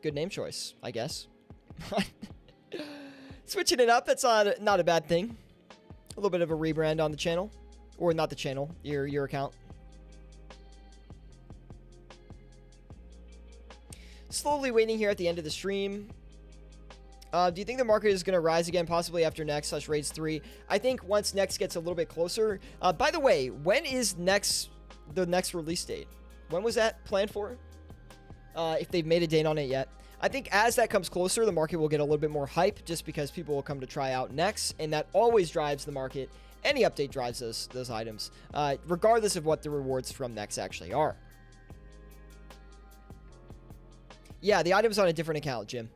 Good name choice, I guess. Switching it up, that's not a bad thing. A little bit of a rebrand on the channel. Or not the channel, your account. Slowly waiting here at the end of the stream. Do you think the market is going to rise again, possibly after next / raids 3? I think once next gets a little bit closer. By the way, when is the next release date? When was that planned for? If they've made a date on it yet. I think as that comes closer, the market will get a little bit more hype just because people will come to try out next, and that always drives the market. Any update drives those items, regardless of what the rewards from next actually are. Yeah, the item's on a different account, Jim.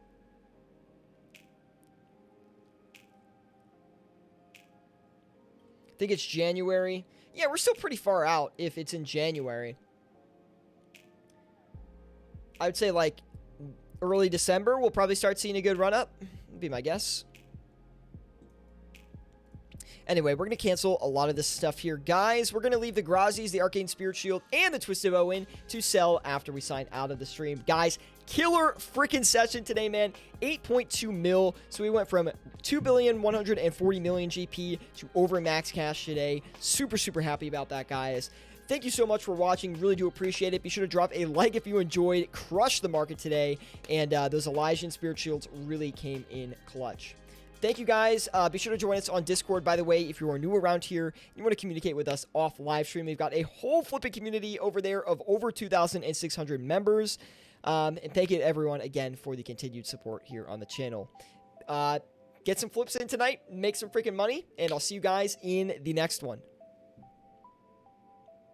I think it's January. Yeah, we're still pretty far out if it's in January. I would say like early December, we'll probably start seeing a good run up. Would be my guess. Anyway, we're going to cancel a lot of this stuff here. Guys, we're going to leave the Grazis, the Arcane Spirit Shield, and the Twisted Bow in to sell after we sign out of the stream. Guys, killer freaking session today, man. 8.2 mil. So we went from 2,140,000,000 GP to over max cash today. Super, super happy about that, guys. Thank you so much for watching. Really do appreciate it. Be sure to drop a like if you enjoyed. Crush the market today. And those Elysian Spirit Shields really came in clutch. Thank you, guys. Be sure to join us on Discord, by the way, if you are new around here. You want to communicate with us off live stream. We've got a whole flipping community over there of over 2,600 members. And thank you to everyone, again, for the continued support here on the channel. Get some flips in tonight. Make some freaking money. And I'll see you guys in the next one.